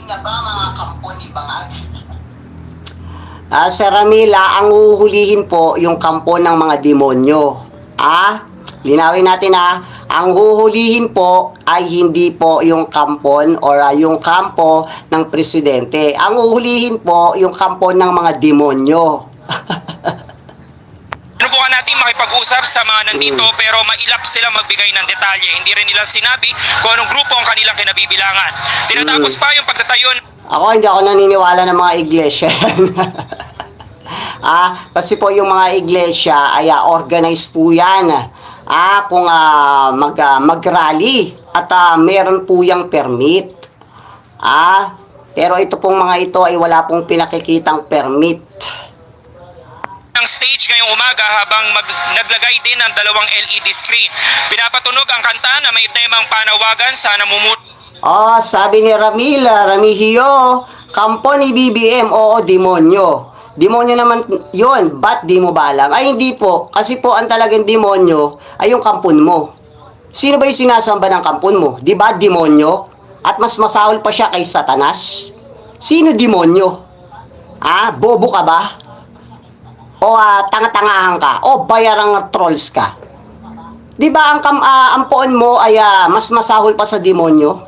nga ba mga kampo ni Bangag? Sir Ramila, ang huhulihin po yung kampo ng mga demonyo. Linawin natin ang huhulihin po ay hindi po yung kampon or yung kampo ng presidente. Ang huhulihin po yung kampo ng mga demonyo. Sinubukan natin makipag-usap sa mga nandito pero mailap sila magbigay ng detalye. Hindi rin nila sinabi kung anong grupo ang kanilang kinabibilangan. Tinatapos pa yung pagtatayo. Hindi ako naniniwala ng mga iglesia. Kasi po yung mga iglesia ay organized po yan. Kung mag-rally at meron po yung permit. Pero ito pong mga ito ay wala pong pinakikitang permit. Ang stage ngayong umaga habang naglagay din ng 2 LED screen. Pinapatunog ang kanta na may temang panawagan sa namumuno. Sabi ni Ramihio, kampo ni BBM, oo, demonyo. Demonyo naman yon, ba't di mo ba alam? Ay, hindi po. Kasi po, ang talagang demonyo ay yung kampon mo. Sino ba yung sinasamba ng kampon mo? Di ba, demonyo? At mas masahol pa siya kay Satanas? Sino demonyo? Bobo ka ba? O tanga-tangahan ka? O bayarang trolls ka? Di ba ang poon mo ay mas masahol pa sa demonyo?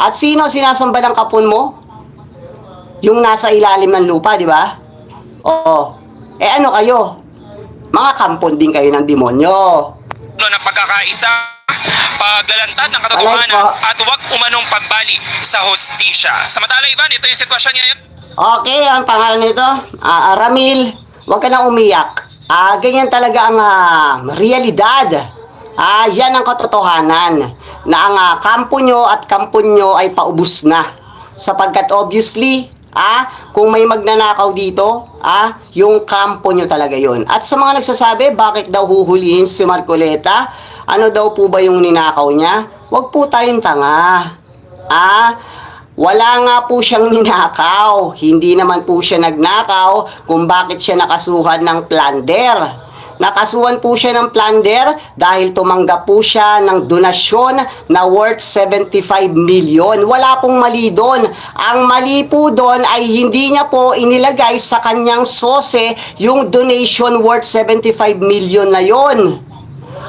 At sino sinasamba ng kapon mo? Yung nasa ilalim ng lupa, di ba? Ano kayo? Mga kampon din kayo ng demonyo. Ng pagkakaisa, paglalantad ng katotohanan at huwag umanong pagbali sa hostisya. Samantala, Ivan, ito yung sitwasyon ngayon. Okay, ang pangalan nito, Ramil, huwag ka na umiyak. Ganyan talaga ang realidad. Yan ang katotohanan na ang kampo nyo at kampon nyo ay paubos na. Sapagkat obviously, kung may magnanakaw dito, yung kampo nyo talaga yon. At sa mga nagsasabi, bakit daw huhulihin si Marcoleta? Ano daw po ba yung ninakaw niya? Huwag po tayong tanga. Wala nga po siyang ninakaw. Hindi naman po siya nagnakaw kung bakit siya nakasuhan ng plunder. Nakasuhan po siya ng plunder dahil tumanggap po siya ng donasyon na worth 75 million. Wala pong mali doon. Ang mali po doon ay hindi niya po inilagay sa kanyang sose yung donation worth 75 million na yon.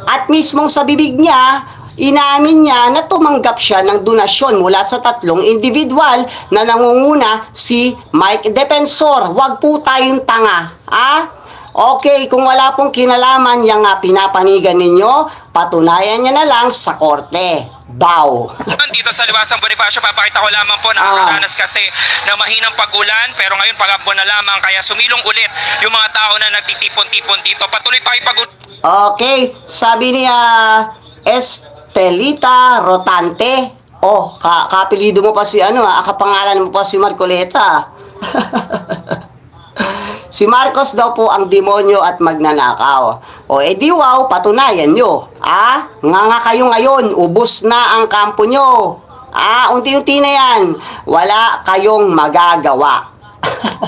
At mismong sa bibig niya, inamin niya na tumanggap siya ng donasyon mula sa 3 individual na nangunguna si Mike Defensor. Huwag po tayong tanga. Okay, kung wala pong kinalaman yung pinapanigan ninyo, patunayan niya na lang sa korte. Bow. Dito sa Liwasang Bonifacio, papakita ko lamang po nakakaranas kasi ng mahinang pag-ulan pero ngayon pag-ambon na lamang kaya sumilong ulit yung mga tao na nagtitipon-tipon dito. Patuloy pa ipag-ulan. Okay, sabi niya Estelita Rotante. Kapilido mo pa si kapangalan mo pa si Marcoleta. Si Marcos daw po ang demonyo at magnanakaw. Di wow, patunayan nyo. Nga kayo ngayon, ubos na ang kampo nyo. Unti-unti na yan. Wala kayong magagawa.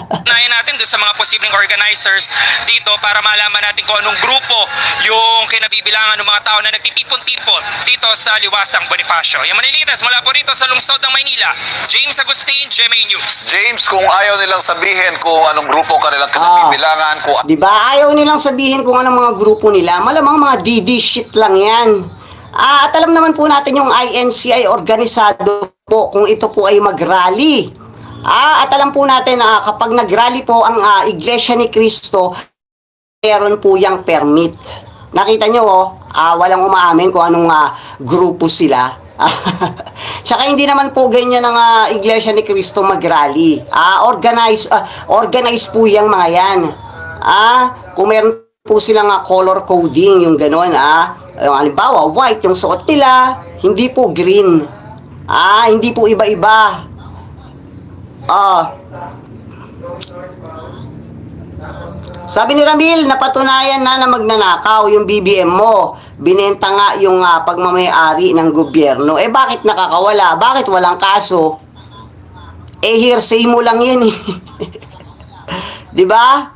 Unahin natin doon sa mga posibleng organizers dito para malaman natin kung anong grupo yung kinabibilangan ng mga tao na nagtitipon-tipon dito sa Liwasang Bonifacio. Yung Manilitas mula po rito sa lungsod ng Maynila, James Agustin, GMA News. James, kung ayaw nilang sabihin kung anong grupo kanilang kinabibilangan, Di ba ayaw nilang sabihin kung anong mga grupo nila, malamang mga DD shit lang yan. At alam naman po natin yung INC ay organisado po kung ito po ay mag-rally. At alam po natin na kapag nag-rally po ang Iglesia ni Cristo, meron po yung permit. Nakita nyo, walang umaamin kung anong grupo sila. Tsaka hindi naman po ganyan ang Iglesia ni Cristo mag-rally. Organize po yung mga yan. Kung meron po silang color coding, yung gano'n, yung halimbawa, white yung suot nila, hindi po green. Hindi po iba-iba. Sabi ni Ramil, napatunayan na magnanakaw yung BBM mo. Binenta nga yung pagmamayari ng gobyerno. Bakit nakakawala? Bakit walang kaso? Hearsay mo lang yun. Diba?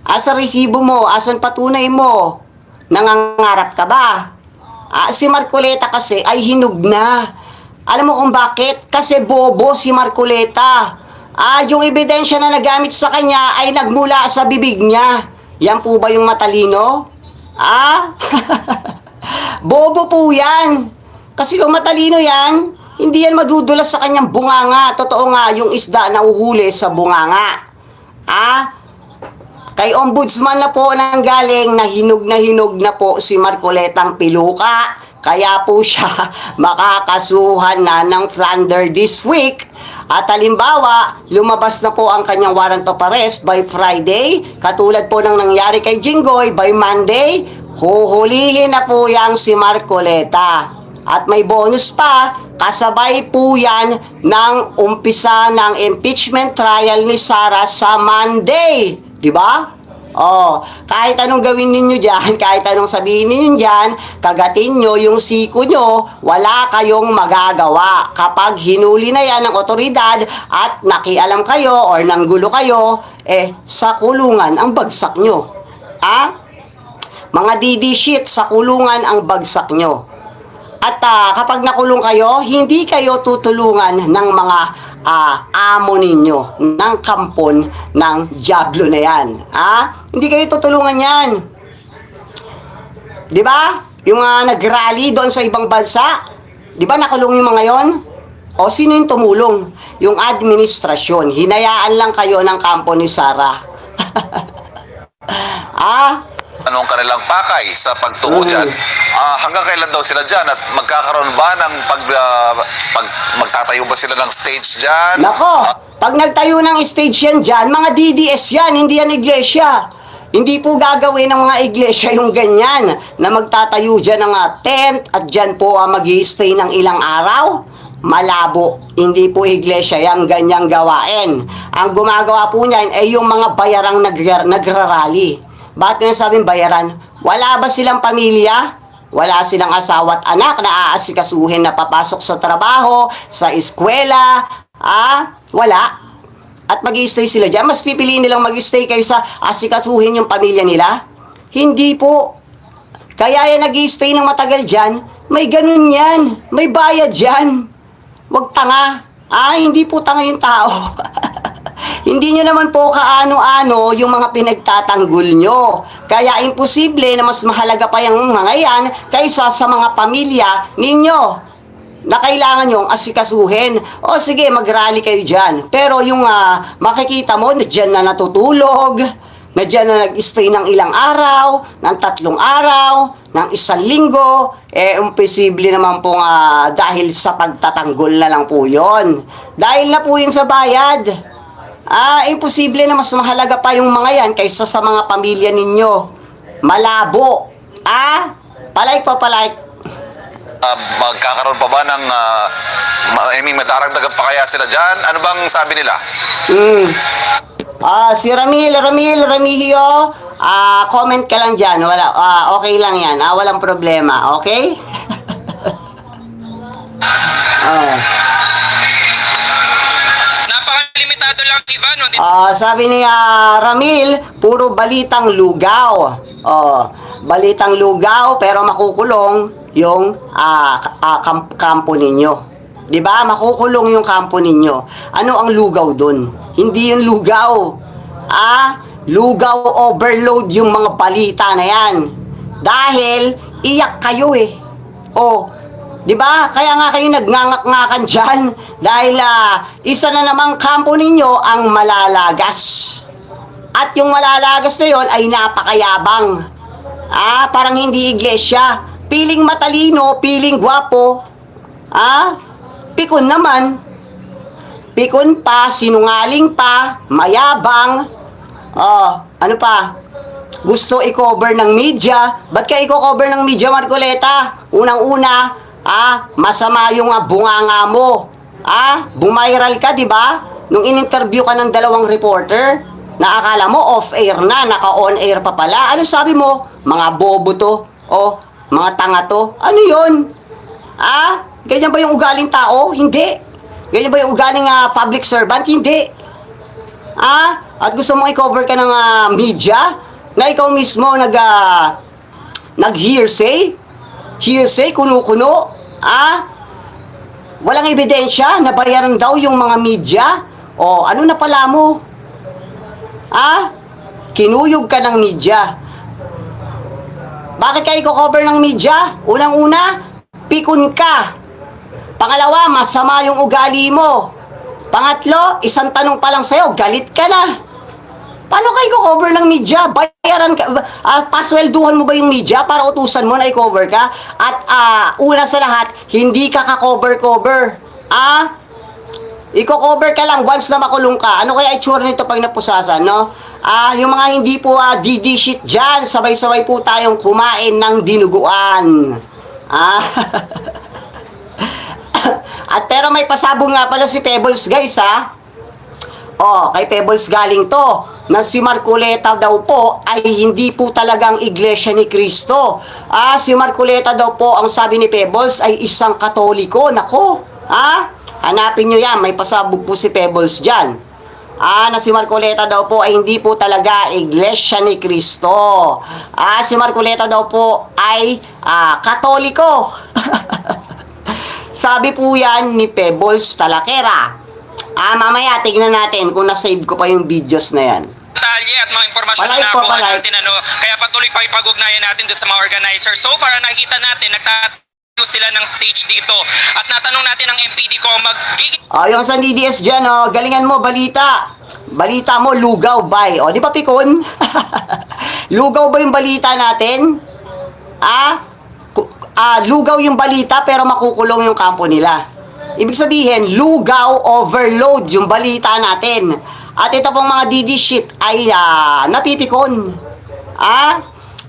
Asa resibo mo? Asan patunay mo? Nangangarap ka ba? Si Marcoleta kasi ay hinug na. Alam mo kung bakit? Kasi bobo si Marcoleta. Yung ebidensya na nagamit sa kanya ay nagmula sa bibig niya. Yan po ba yung matalino? Bobo po yan. Kasi kung matalino yan, hindi yan madudulas sa kanyang bunganga. Totoo nga, yung isda na uhuli sa bunganga. Kay ombudsman na po nang galing na hinog na po si Marcoletang Piluka. Kaya po siya makakasuhan na ng plunder this week. At halimbawa, lumabas na po ang kanyang warrant of arrest by Friday. Katulad po ng nangyari kay Jinggoy, by Monday, huhulihin na po yang si Marcoleta. At may bonus pa, kasabay po yan ng umpisa ng impeachment trial ni Sara sa Monday. Diba? Kahit anong gawin ninyo dyan, kahit anong sabihin ninyo dyan, kagatin nyo yung siko nyo, wala kayong magagawa. Kapag hinuli na yan ng otoridad at nakialam kayo or nanggulo kayo, sa kulungan ang bagsak nyo. Mga DD shit, sa kulungan ang bagsak nyo. At kapag nakulong kayo, hindi kayo tutulungan ng mga amo ninyo, ng kampon ng Diablo na yan. Hindi kayo tutulungan yan. Di ba? Yung nag-rally doon sa ibang bansa, di ba nakulong yung mga yon? O sino yung tumulong? Yung administrasyon. Hinayaan lang kayo ng kampo ni Sara. Anong kanilang pakay sa pagtungo dyan? Hanggang kailan daw sila dyan? At magkakaroon ba ng magtatayo ba sila ng stage dyan? Nako, pag nagtayo ng stage yan dyan, mga DDS yan, hindi yan iglesia. Hindi po gagawin ng mga iglesia yung ganyan na magtatayo dyan ng tent at dyan po mag-i-stay ng ilang araw. Malabo. Hindi po iglesia yung ganyang gawain. Ang gumagawa po niyan ay yung mga bayarang nagrarally. Bakit ko nasabing bayaran? Wala ba silang pamilya? Wala silang asawa at anak na aasikasuhin na papasok sa trabaho, sa eskwela? Wala. At mag-i-stay sila dyan. Mas pipiliin nilang mag-i-stay kaysa asikasuhin yung pamilya nila? Hindi po. Kaya yan nag-i-stay ng matagal dyan, may ganun yan. May bayad dyan. Huwag tanga. Hindi po tanga yung tao. Hindi nyo naman po kaano-ano yung mga pinagtatanggol nyo. Kaya imposible na mas mahalaga pa yung mga yan kaysa sa mga pamilya ninyo na kailangan nyong asikasuhin. O sige, mag-rally kayo dyan. Pero yung makikita mo na dyan na natutulog, na dyan na nag-stay ng ilang araw, ng 3 araw, ng 1 linggo, imposible naman po dahil sa pagtatanggol na lang po yon. Dahil na po yun sa bayad. Imposible na mas mahalaga pa yung mga yan kaysa sa mga pamilya ninyo. Malabo. Palike pa palike. Magkakaroon pa ba ng madaragdagan pa kaya sila dyan? Ano bang sabi nila? Si Ramihio, comment ka lang dyan. Wala, okay lang yan. Walang problema. Okay? Napakalimitado lang, Ivan. No? Sabi ni Ramil, puro balitang lugaw. Balitang lugaw, pero makukulong yung kampo ninyo. Diba? Makukulong yung kampo ninyo. Ano ang lugaw dun? Hindi yung lugaw. Lugaw overload yung mga balita na yan. Dahil iyak kayo diba? Kaya nga kayo nagngangakan dyan. Dahil isa na namang kampo ninyo ang malalagas. At yung malalagas na yon ay napakayabang. Parang hindi iglesia. Piling matalino, piling gwapo. Pikon naman. Pikon pa, sinungaling pa, mayabang. Ano pa? Gusto i-cover ng media. Ba't ka i-cover ng media, Marcoleta? Unang-una, masama yung bunganga mo. Bumiral ka, di ba? Nung in-interview ka ng 2 reporter, na akala mo off-air na, naka-on-air pa pala. Ano sabi mo? Mga bobo to. Mga tanga to. Ano yun? Ganyan ba yung ugaling tao? Hindi. Ganyan ba yung ugaling public servant? Hindi. At gusto mong i-cover ka ng media na ikaw mismo nag-hearsay? Hearsay, kuno-kuno? Walang ebidensya, nabayaran daw yung mga media. O, ano na pala mo? Kinuyog ka ng media. Bakit ka i-cover ng media? Unang-una, pikon ka. Pangalawa, masama yung ugali mo. Pangatlo, isang tanong pa lang sa'yo, galit ka na. Paano ka i-cover ng media? Bayaran ka, paswelduhan mo ba yung media para utusan mo na i-cover ka? At una sa lahat, hindi ka ka-cover-cover. I-cover ka lang once na makulong ka. Ano kaya itsura nito pag napusasan, no? Yung mga hindi po DD shit dyan, sabay-sabay po tayong kumain ng dinuguan. At pero may pasabong nga pala si Pebbles, guys, kay Pebbles galing to, na si Marcoleta daw po ay hindi po talagang iglesia ni Cristo. Si Marcoleta daw po, ang sabi ni Pebbles, ay isang Katoliko. Nako, hanapin nyo yan, may pasabog po si Pebbles dyan. Na si Marcoleta daw po ay hindi po talaga iglesia ni Cristo. Si Marcoleta daw po ay Katoliko. Sabi po yan ni Pebbles Talakera. Mamaya tignan natin kung na-save ko pa yung videos na yan. Detalye at mga impormasyon na nakuha natin, kaya patuloy pa ipag-ugnayan natin doon sa mga organizer. So far, nakikita natin, nagtatayo sila ng stage dito. At natanong natin ang MPD kung magiging... Yung sa DDS dyan, galingan mo, balita. Balita mo, lugaw, bay. Di ba, Pikon? Lugaw ba yung balita natin? Lugaw yung balita pero makukulong yung kampo nila. Ibig sabihin, lugaw, overload yung balita natin. At ito pong mga DD shit ay napipikon.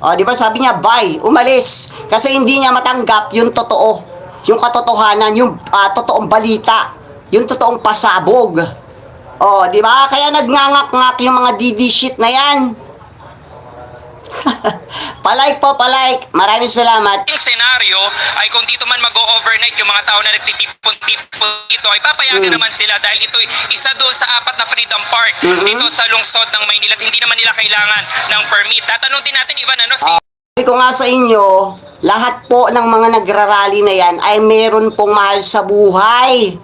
Di ba sabi niya, bye, umalis. Kasi hindi niya matanggap yung totoo. Yung katotohanan, yung totoong balita. Yung totoong pasabog. Di ba? Kaya nagnangak-ngak yung mga DD shit na yan. Palike po, palike. Maraming salamat. Yung senaryo ay kung dito man mag-overnight yung mga tao na nagtitipon-tipon dito ay papayagan naman sila dahil ito isa doon sa 4 na Freedom Park dito sa lungsod ng Maynila at hindi naman nila kailangan ng permit. Tatanong din natin, Ivan, Sabi ko nga sa inyo, lahat po ng mga nagrarally na yan ay meron pong mahal sa buhay.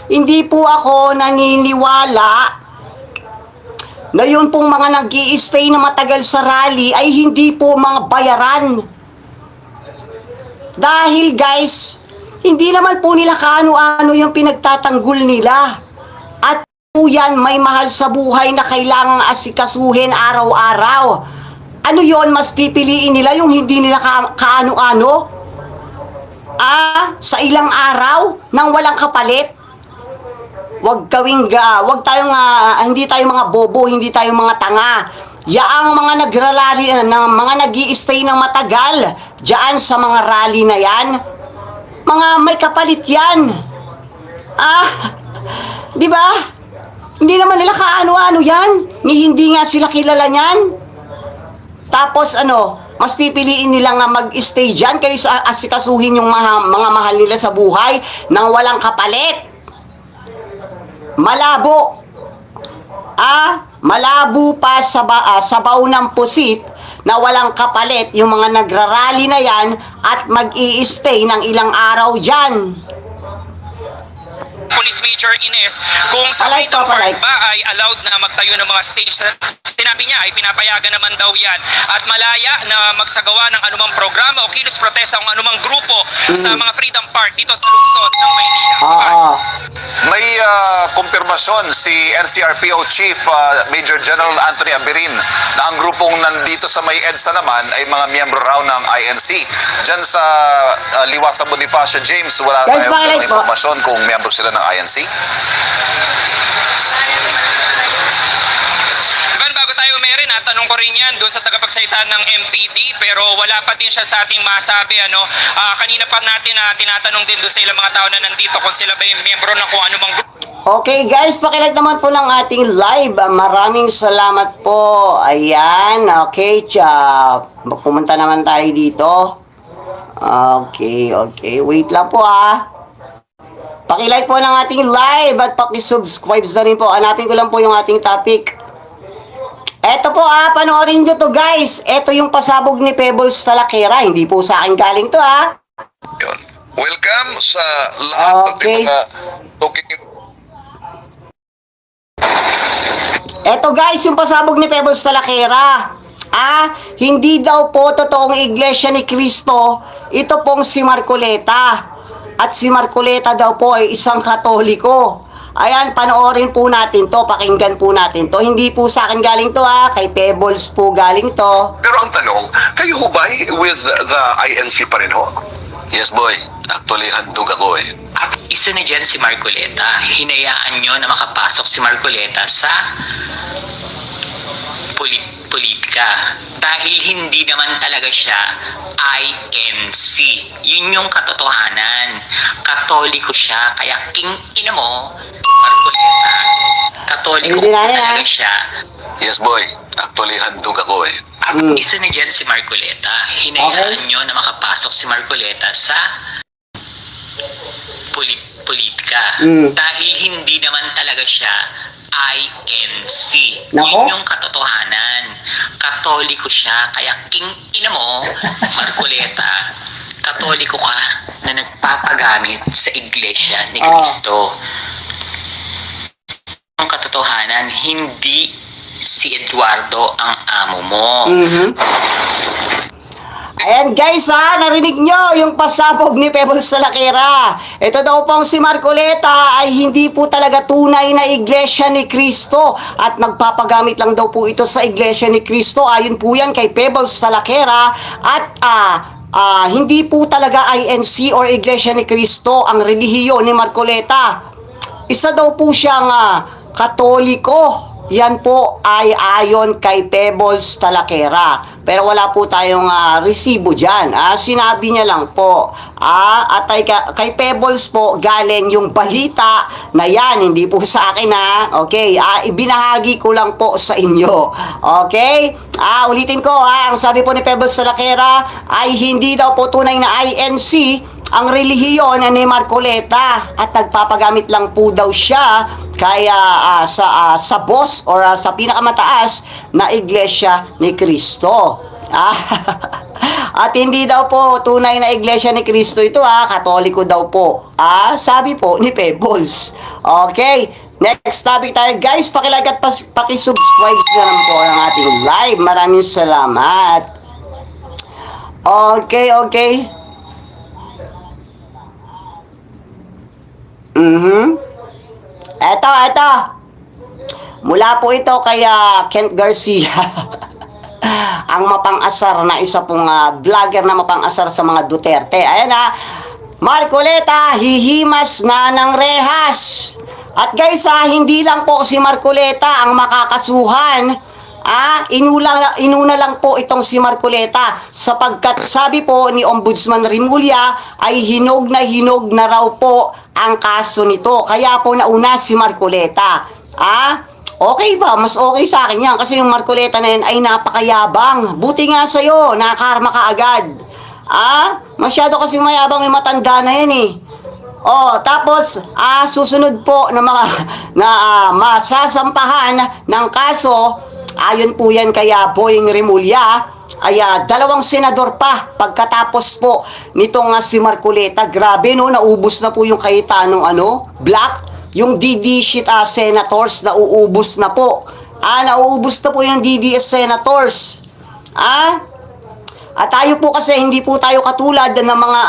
Hindi po ako naniniwala na yun pong mga nag-i-stay na matagal sa rally ay hindi po mga bayaran. Dahil guys, hindi naman po nila kaano-ano yung pinagtatanggol nila. At po yan, may mahal sa buhay na kailangang asikasuhin araw-araw. Ano yon, mas pipiliin nila yung hindi nila kaano-ano? Sa ilang araw nang walang kapalit? Wag tayong hindi tayo mga bobo, hindi tayo mga tanga. Yaang mga nagrarally na mga nag-i-stay ng matagal diyan sa mga rally na yan, mga may kapalit yan. Di ba? Hindi naman nila kaano-ano yan. Hindi nga sila kilala niyan. Tapos mas pipiliin nila nga mag-stay diyan kaysa asikasuhin yung mga mahal nila sa buhay nang walang kapalit. Malabo. Malabo pa sa baw ng pusit na walang kapalit yung mga nagrarally na yan at mag-i-stay ng ilang araw dyan. Police Major Ines, kung sa Freedom Park ba ay allowed na magtayo ng mga stage. Sinabi niya ay pinapayagan naman daw yan at malaya na magsagawa ng anumang programa o kilos protesta o anumang grupo sa mga Freedom Park dito sa lungsod ng Maynila. May kumpirmasyon si NCRPO Chief Major General Anthony Aberin na ang grupong nandito sa may EDSA naman ay mga miyembro raw ng INC. Diyan sa Liwasa Bonifacio, James, wala tayong impormasyon kung miyembro sila ng INC. Tanong ko rin yan doon sa tagapagsalita ng MPD pero wala pa din siya sa ating masabi. Kanina pa natin tinatanong din doon sa ilang mga tao na nandito kung sila ba yung miyembro ng kung anumang grupo. Okay guys, pakilike naman po ng ating live. Maraming salamat po. Ayan, okay. Pumunta naman tayo dito. Okay. Wait lang po Pakilike po ng ating live at pakisubscribe na rin po. Hanapin ko lang po yung ating topic. Eto po panoorin nyo to guys. Eto yung pasabog ni Pebbles Talakera. Hindi po sa akin galing to Welcome alam sa lahat ng Okay. mga talking. Eto guys, yung pasabog ni Pebbles Talakera. Hindi daw po totoong iglesia ni Cristo, ito pong si Marcoleta. At si Marcoleta daw po ay isang Katoliko. Ayan, panoorin po natin to, pakinggan po natin to. Hindi po sa akin galing to kay Pebbles po galing to. Pero ang tanong, kayo ho ba with the INC pa rin ho? Yes, boy. Actually, handog ako eh. At isa na dyan si Marcoleta. Hinayaan nyo na makapasok si Marcoleta sa politika. Dahil hindi naman talaga siya INC. Yun yung katotohanan. Katoliko siya. Kaya ina mo, Marcoleta. Katoliko Hindi na rin, talaga siya. Yes, boy. Actually, handog ako eh. At isa na dyan si Marcoleta. Hinayaan nyo na makapasok si Marcoleta sa politika. Dahil hindi naman talaga siya INC. Nako. Yun yung katotohanan. Katoliko siya. Kaya ina mo, Marcoleta, Katoliko ka na nagpapagamit sa iglesia ni Cristo. Ang katotohanan, hindi si Eduardo ang amo mo. Ayan guys narinig nyo yung pasabog ni Pebbles Talakera. Ito daw pong si Marcoleta ay hindi po talaga tunay na iglesia ni Cristo at magpapagamit lang daw po ito sa iglesia ni Cristo. Ayon po yan kay Pebbles Talakera at hindi po talaga INC or iglesia ni Cristo ang relihiyon ni Marcoleta. Isa daw po siyang Katoliko. Yan po ay ayon kay Pebbles Talakera. Pero wala po tayong resibo dyan. Sinabi niya lang po. At kay Pebbles po galing yung balita na yan. Hindi po sa akin Okay. Ibinahagi ko lang po sa inyo. Okay. Ulitin ko ang sabi po ni Pebbles Talakera ay hindi daw po tunay na INC ang relihiyon ni Marcoleta at nagpapagamit lang po daw siya kaya sa boss or sa pinakamataas na iglesia ni Cristo. At hindi daw po tunay na iglesia ni Cristo ito Katoliko daw po. Sabi po ni Pebbles. Okay. Next topic tayo guys. Pakilike at pakisubscribe na lang po ang ating live. Maraming salamat. Okay. Eto. Mula po ito kay Kent Garcia. Ang mapang-asar na isa pong vlogger na mapang-asar sa mga Duterte. Ayan Marcoleta, hihimas na ng rehas. At guys hindi lang po si Marcoleta ang makakasuhan. Inuna lang po itong si Marcoleta sapagkat sabi po ni Ombudsman Rimulya ay hinog na raw po ang kaso nito. Kaya po nauna si Marcoleta. Okay ba? Mas okay sa akin yan kasi yung Marcoleta na yan ay napakayabang. Buti nga sa'yo, nakakarma ka agad. Masyado kasi mayabang, may matanda na yan tapos susunod po na mga masasampahan ng kaso. Ayon po yan kaya Boying Rimulya ay 2 senador pa pagkatapos po nitong si Marcoleta. Grabe naubos na po yung Cayetano Black, yung DD sheet senators nauubos na po. Nauubos na po yung DDS senators. At tayo po kasi hindi po tayo katulad ng mga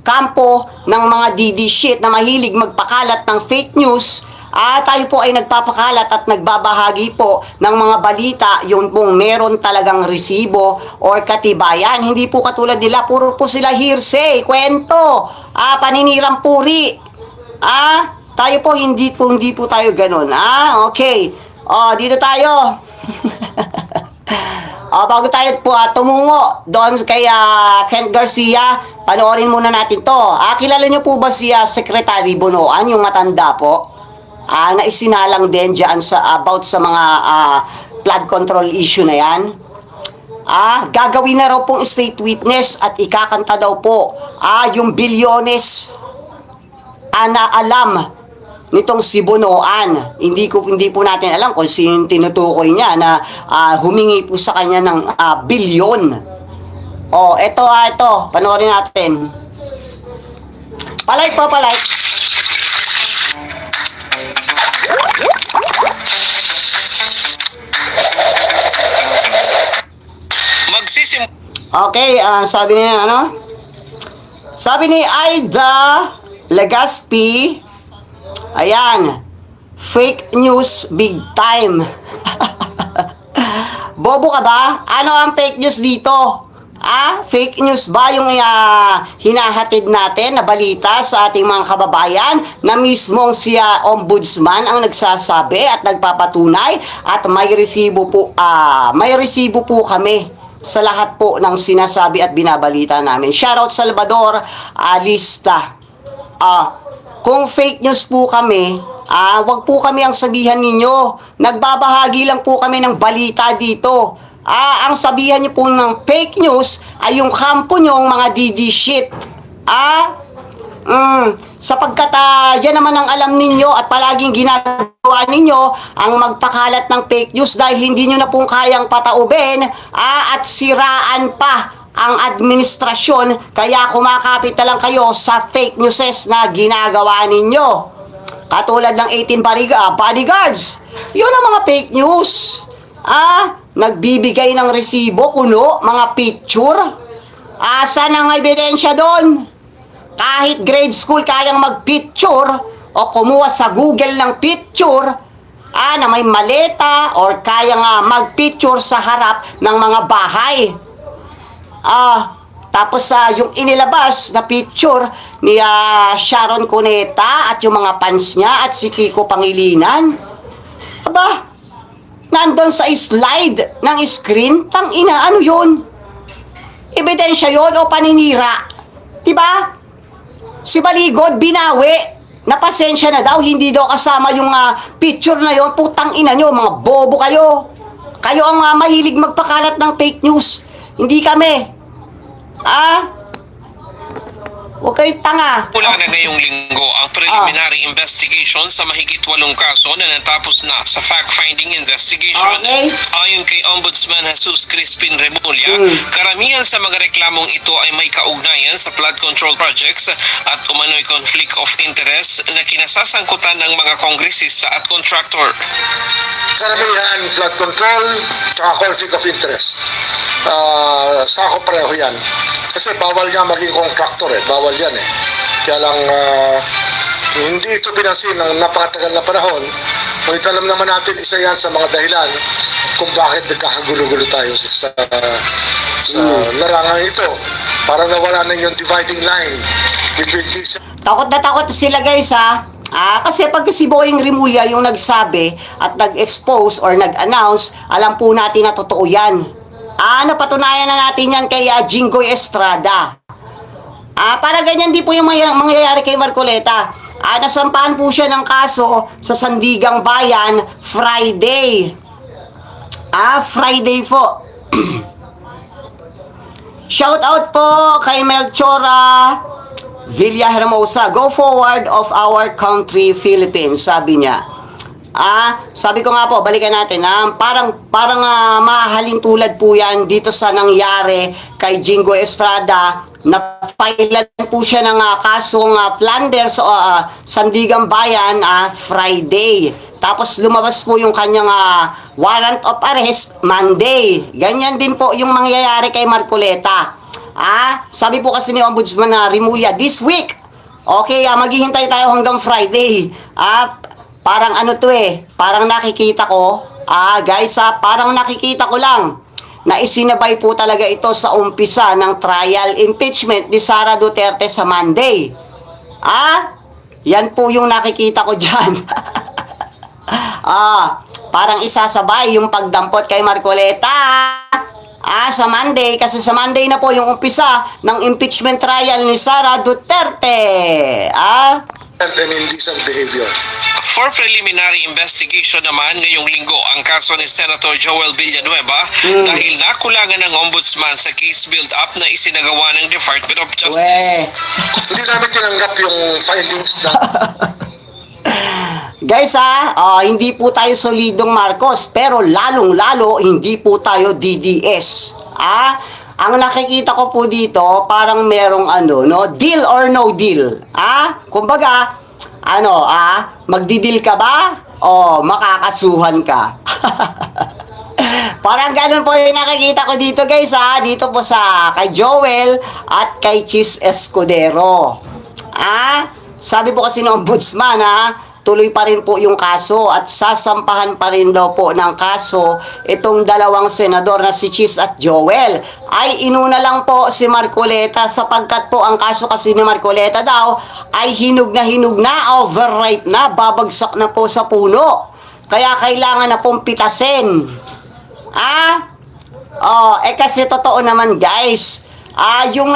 kampo ng mga DD sheet na mahilig magpakalat ng fake news. Tayo po ay nagpapakalat at nagbabahagi po ng mga balita yung pong meron talagang resibo or katibayan. Hindi po katulad nila, puro po sila hearsay, kwento, paninirang puri. Tayo po hindi po tayo ganun. Okay. Dito tayo. Bago tayo po tumungo doon kay Kent Garcia, panoorin muna natin to. Kilala niyo po ba si Secretary Bonoan, yung matanda po? Na isinalang din dyan about sa mga flood control issue na yan. Gagawin na raw pong state witness at ikakanta daw po yung bilyones na alam nitong si Bonoan. Hindi po natin alam kung sino tinutukoy niya na humingi po sa kanya ng bilyon. Ito panoorin natin. Palike po, palike. Magsisim Okay, sabi niya ano? Sabi ni Aida Legaspi, ayan, fake news big time. Bobo ka ba? Ano ang fake news dito? Fake news ba yung hinahatid natin na balita sa ating mga kababayan na mismong siya ombudsman ang nagsasabi at nagpapatunay at may resibo po kami sa lahat po ng sinasabi at binabalita namin. Shoutout Salvador Alista. Kung fake news po kami, wag po kami ang sabihan ninyo. Nagbabahagi lang po kami ng balita dito. Ang sabihan niyo po ng fake news ay yung kampo nyong mga DD shit. Sapagkat yan naman ang alam ninyo at palaging ginagawa ninyo ang magpakalat ng fake news dahil hindi nyo na pong kayang pataubin at siraan pa ang administrasyon, kaya kumakapit na lang kayo sa fake newses na ginagawa ninyo. Katulad ng 18 bodyguards. Yun ang mga fake news. Nagbibigay ng resibo, kuno, mga picture. Saan ang ebidensya doon? Kahit grade school kayang mag-picture o kumuha sa Google ng picture na may maleta or kaya nga mag-picture sa harap ng mga bahay. Tapos yung inilabas na picture ni Sharon Cuneta at yung mga fans niya at si Kiko Pangilinan. Nandun sa slide ng screen, tangina, ano yun? Ebidensya yun o paninira? Diba? Si Baligod, binawi. Napasensya na daw, hindi daw kasama yung picture na yun. Putang ina nyo, mga bobo kayo. Kayo ang mahilig magpakalat ng fake news. Hindi kami. Huwag kayong tanga. Mula na ngayong linggo ang preliminary investigation sa mahigit 8 kaso na natapos na sa fact-finding investigation. Okay. Ayon kay Ombudsman Jesus Crispin Remulla, karamihan sa mga reklamong ito ay may kaugnayan sa flood control projects at umano'y conflict of interest na kinasasangkutan ng mga kongresista at contractor. Karamihan, flood control, tsaka conflict of interest. Sako pareho yan. Kasi bawal nga maging contractor bawal yan Kaya lang, hindi ito pinansin ng napakatagal na panahon. Ngunit alam naman natin, isa yan sa mga dahilan kung bakit nagkakagulo-gulo tayo sa larangan ito. Para nawala na yung dividing line between these. Takot na takot sila guys kasi pag si Boying Remulla yung nagsabi at nag-expose or nag-announce, alam po natin na totoo yan. Napatunayan na natin yan kay Jinggoy Estrada. Para ganyan di po yung mangyayari kay Marcoleta. Nasampahan po siya ng kaso sa Sandigang Bayan Friday. Friday po. Shout out po kay Melchora Villahermosa. Go forward of our country, Philippines, sabi niya. Sabi ko nga po, balikan natin. Parang mahalin tulad po yan dito sa nangyari kay Jinggoy Estrada. Na-filean po siya ng kasong Flanders Sandigang Bayan Friday. Tapos lumabas po yung kanyang warrant of arrest Monday. Ganyan din po yung mangyayari kay Marcoleta. Sabi po kasi ni Ombudsman Remulla, this week, okay, maghihintay tayo hanggang Friday. Parang parang nakikita ko, guys, parang nakikita ko lang na isinabay po talaga ito sa umpisa ng trial impeachment ni Sara Duterte sa Monday. Yan po yung nakikita ko dyan. Parang isasabay yung pagdampot kay Marcoleta sa Monday, kasi sa Monday na po yung umpisa ng impeachment trial ni Sara Duterte. And indecent behavior. For preliminary investigation naman ngayong linggo ang kaso ni Senator Joel Villanueva dahil nakulangan ng ombudsman sa case build-up na isinagawa ng Department of Justice. Hindi namin tinanggap yung findings na Guys hindi po tayo solidong Marcos, pero lalong-lalo hindi po tayo DDS. ang nakikita ko po dito, parang merong ano, no? Deal or no deal. Kumbaga, magdi-deal ka ba? O makakasuhan ka? Parang ganun po yung nakikita ko dito, guys, dito po sa kay Joel at kay Chis Escudero. Sabi po kasi ng ombudsman, tuloy pa rin po yung kaso at sasampahan pa rin daw po ng kaso itong dalawang senador na si Chis at Joel. Ay inuna lang po si Marcoleta sapagkat po ang kaso kasi ni Marcoleta daw ay hinug na, overripe na, babagsak na po sa puno. Kaya kailangan na pong pitasin. Kasi totoo naman, guys. Yung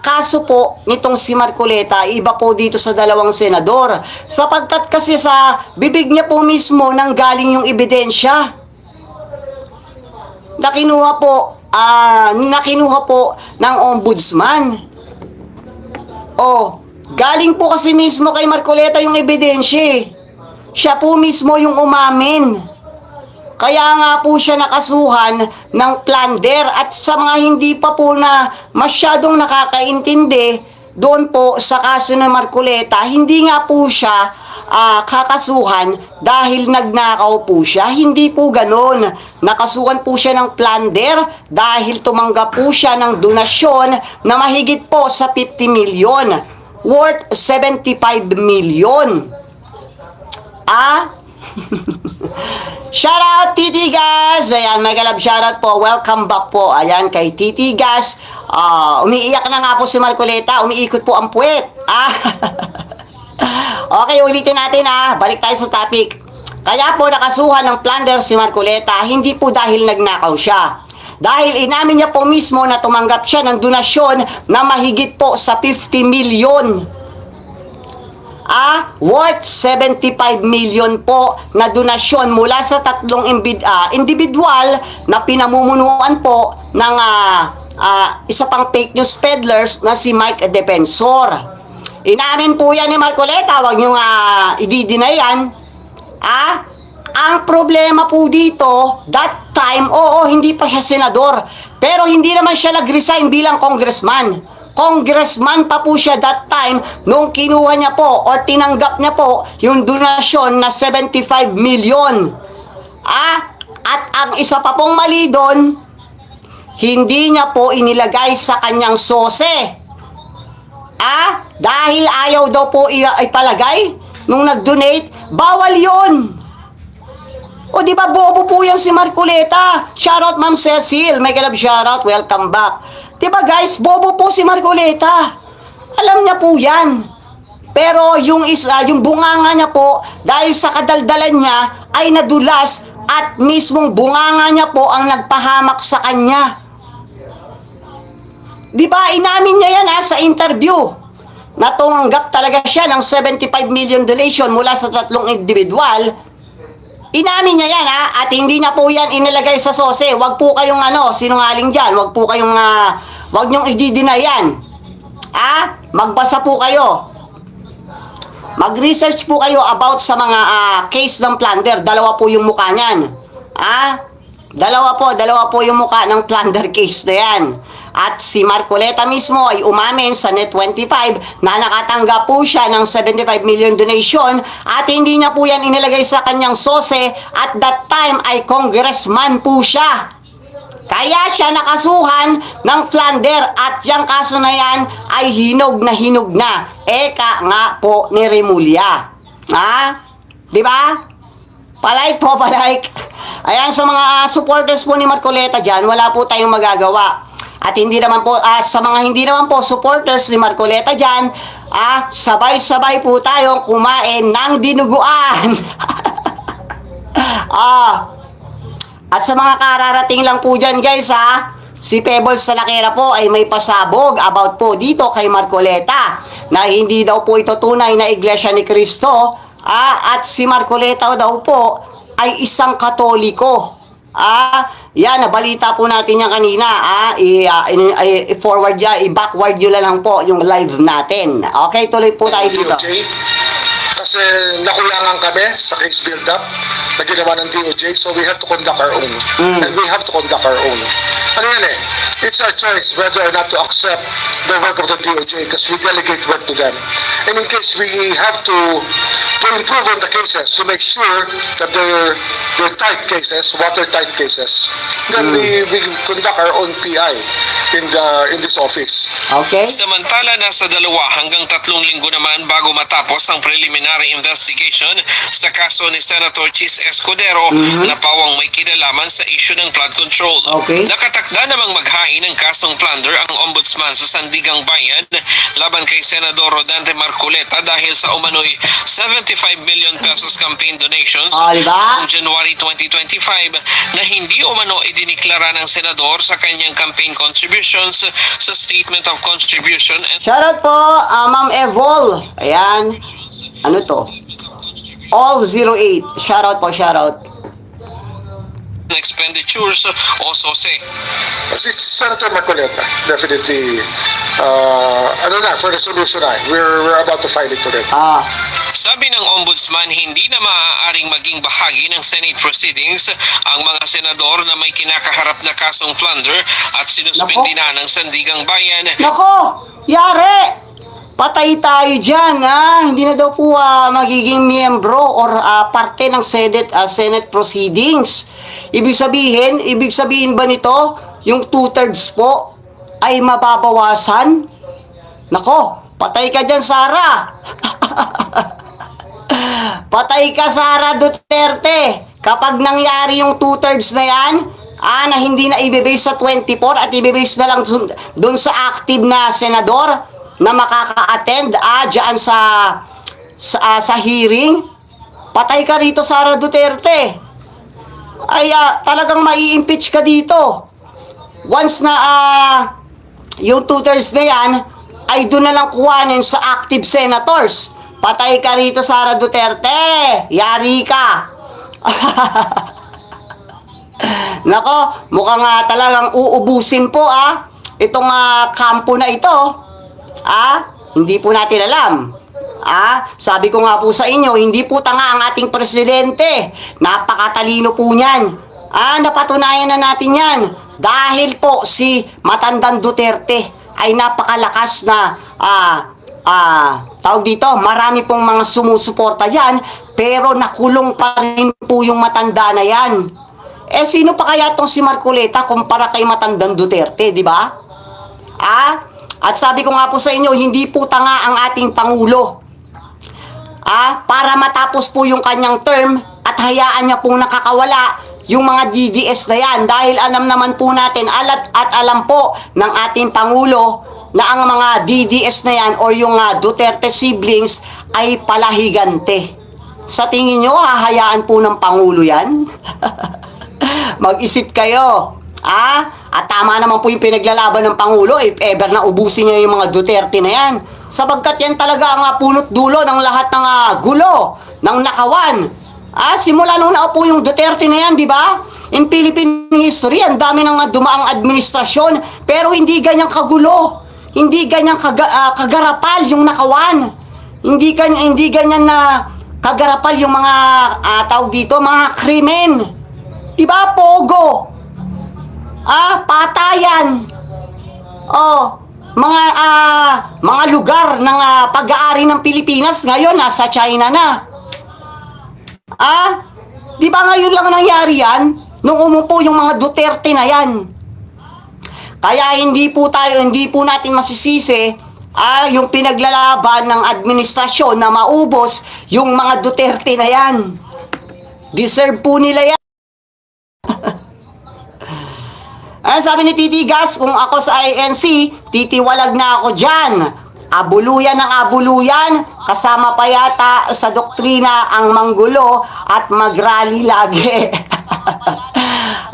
kaso po nitong si Marcoleta, iba po dito sa dalawang senador. Sapagkat kasi sa bibig niya po mismo nanggaling yung ebidensya. Nakinuha po ng ombudsman. Galing po kasi mismo kay Marcoleta yung ebidensya. Siya po mismo yung umamin. Kaya nga po siya nakasuhan ng plunder at sa mga hindi pa po na masyadong nakakaintindi doon po sa kaso ng Marcoleta, hindi nga po siya kakasuhan dahil nagnakaw po siya. Hindi po ganon. Nakasuhan po siya ng plunder dahil tumanggap po siya ng donasyon na mahigit po sa 50 million, worth 75 million. Shout out Titi Gas. Ayan, mega love shout out po. Welcome back po. Ayan, kay Titi Gas. Umiiyak na nga po si Marcoleta. Umiikot po ang puwet. Okay, ulitin natin Balik tayo sa topic. Kaya po nakasuhan ng plunder si Marcoleta, hindi po dahil nagnakaw siya. Dahil inamin niya po mismo na tumanggap siya ng donasyon na mahigit po sa 50 million. Worth 75 million po na donasyon mula sa tatlong individual na pinamumunuan po ng isa pang fake news peddlers na si Mike Defensor. Inamin po yan ni Marcoleta, wag nyo i-deny yan. Ang problema po dito, that time, hindi pa siya senador, pero hindi naman siya nag-resign bilang congressman. Congressman pa po siya that time nung kinuha niya po or tinanggap niya po yung donasyon na 75 million. At ang isa pa pong mali doon, hindi niya po inilagay sa kanyang sose. Dahil ayaw daw po ipalagay nung nag-donate, bawal yun. O di ba bobo po yan si Marcoleta? Shoutout Ma'am Cecil, may galab shoutout, welcome back. Di ba guys, bobo po si Marcoleta. Alam niya po yan. Pero yung bunganga niya po, dahil sa kadaldalan niya, ay nadulas at mismong bunganga niya po ang nagpahamak sa kanya. Di ba, inamin niya yan sa interview. Natunggap talaga siya ng 75 million donation mula sa tatlong individual. Inamin niya yan at hindi niya po yan inilagay sa sose. Wag po kayong sinungaling dyan. Wag po kayong wag niyong i-deny yan. Magbasa po kayo. Mag-research po kayo about sa mga case ng plunder. Dalawa po yung mukha niyan. Dalawa po yung mukha ng plunder case na yan. At si Marcoleta mismo ay umamin sa Net25 na nakatanggap po siya ng 75 million donation at hindi niya po yan inilagay sa kanyang sose at that time ay congressman po siya. Kaya siya nakasuhan ng plunder at yung kaso na yan ay hinog na. Eka nga po ni Remulla. Di ba? Palike po, palike. Ayan, sa mga supporters po ni Marcoleta dyan, wala po tayong magagawa. At hindi naman po, sa mga hindi naman po supporters ni Marcoleta dyan, sabay-sabay po tayong kumain ng dinuguan. At sa mga kararating lang po dyan guys, si Pebbles Salakera po ay may pasabog about po dito kay Marcoleta na hindi daw po ito tunay na Iglesia ni Cristo, at si Marcoleta daw po ay isang Katoliko. Yan, nabalita po natin yan kanina. I-forward ya, i-backward nyo lang po yung live natin. Okay, tuloy po tayo dito. DOJ, kasi nakulangan kami sa case build-up na ginawa ng DOJ, so we have to conduct our own. And we have to conduct our own. ano yan eh, it's our choice whether or not to accept the work of the DOJ because we delegate work to them. And in case we have to improve on the cases to make sure that they're tight cases, watertight cases, then we conduct our own PI in this office. Okay? Samantala, nasa 2 hanggang 3 linggo naman bago matapos ang preliminary investigation sa kaso ni Senator Chis Escudero na pawang may kinalaman sa issue ng flood control. Okay. Nakatakda namang maghain ng kasong plunder ang ombudsman sa Sandigang Bayan laban kay Senador Rodante Marcoleta dahil sa umano'y 75 million pesos campaign donations Diba? noong January 2025 na hindi umano idiniklara ng senador sa kanyang campaign contributions sa Statement of Contribution and Shoutout po, Ma'am Evol. Ayan. Ano to? All 08. Shoutout po, shoutout. expenditures o SOSE. Si Senator Marcoleta, definitely, for resolution na, we're about to file it already. Sabi ng ombudsman, hindi na maaaring maging bahagi ng Senate proceedings ang mga senador na may kinakaharap na kasong plunder at sinuspindi na ng Sandigang Bayan. Nako! Yare! Patay tayo dyan, Hindi na daw po magiging miyembro or parte ng Senate proceedings. Ibig sabihin ba nito, yung 2/3 po ay mababawasan? Nako, patay ka dyan, Sara! Patay ka, Sara Duterte! Kapag nangyari yung 2/3 na yan, na hindi na ibibase sa 24 at ibibase na lang dun sa active na senador na makaka-attend dyan sa hearing, patay ka rito, Sara Duterte. Ay talagang mai-impeach ka dito. Once na yung 2/3 na yan ay doon na lang kuhanin sa active senators. Patay ka rito, Sara Duterte. Yari ka. Nako, mukhang talagang uubusin po itong kampo na ito. Hindi po natin alam. Sabi ko nga po sa inyo, hindi po tanga ang ating presidente. Napakatalino po niyan. Napatunayan na natin yan. Dahil po si Matandang Duterte ay napakalakas na tawag dito, marami pong mga sumusuporta yan, pero nakulong pa rin po yung matanda na yan. Sino pa kaya tong si Marcoleta kumpara kay Matandang Duterte, di ba? At sabi ko nga po sa inyo, hindi po tanga ang ating Pangulo. Para matapos po yung kanyang term at hayaan niya pong nakakawala yung mga DDS na yan. Dahil alam naman po natin, at alam po ng ating Pangulo na ang mga DDS na yan or yung Duterte siblings ay palahigante. Sa tingin nyo, hahayaan po ng Pangulo yan? Mag-isip kayo. At tama naman po yung pinaglalaban ng Pangulo if ever na ubusin niya yung mga Duterte na yan. Sabagkat yan talaga ang punot dulo ng lahat ng gulo, ng nakawan. Simula nung naupo yung Duterte na yan, di ba? In Philippine history, ang dami ng dumaang administrasyon, pero hindi ganyang kagulo. Hindi ganyang kagarapal yung nakawan. Hindi ganyan na kagarapal yung mga tawag dito, mga krimen. Di ba, Pogo? Patayan. Mga lugar ng pag-aari ng Pilipinas ngayon nasa China na. Di ba ngayon lang nangyari yan? Nung umupo yung mga Duterte na yan. Kaya hindi po natin masisisi yung pinaglalaban ng administrasyon na maubos yung mga Duterte na yan. Deserve po nila yan. Sabi ni Titi Gas, kung ako sa INC, titiwalag na ako dyan. Abuluyan ng abuluyan, kasama pa yata sa doktrina ang manggulo at magrally lagi.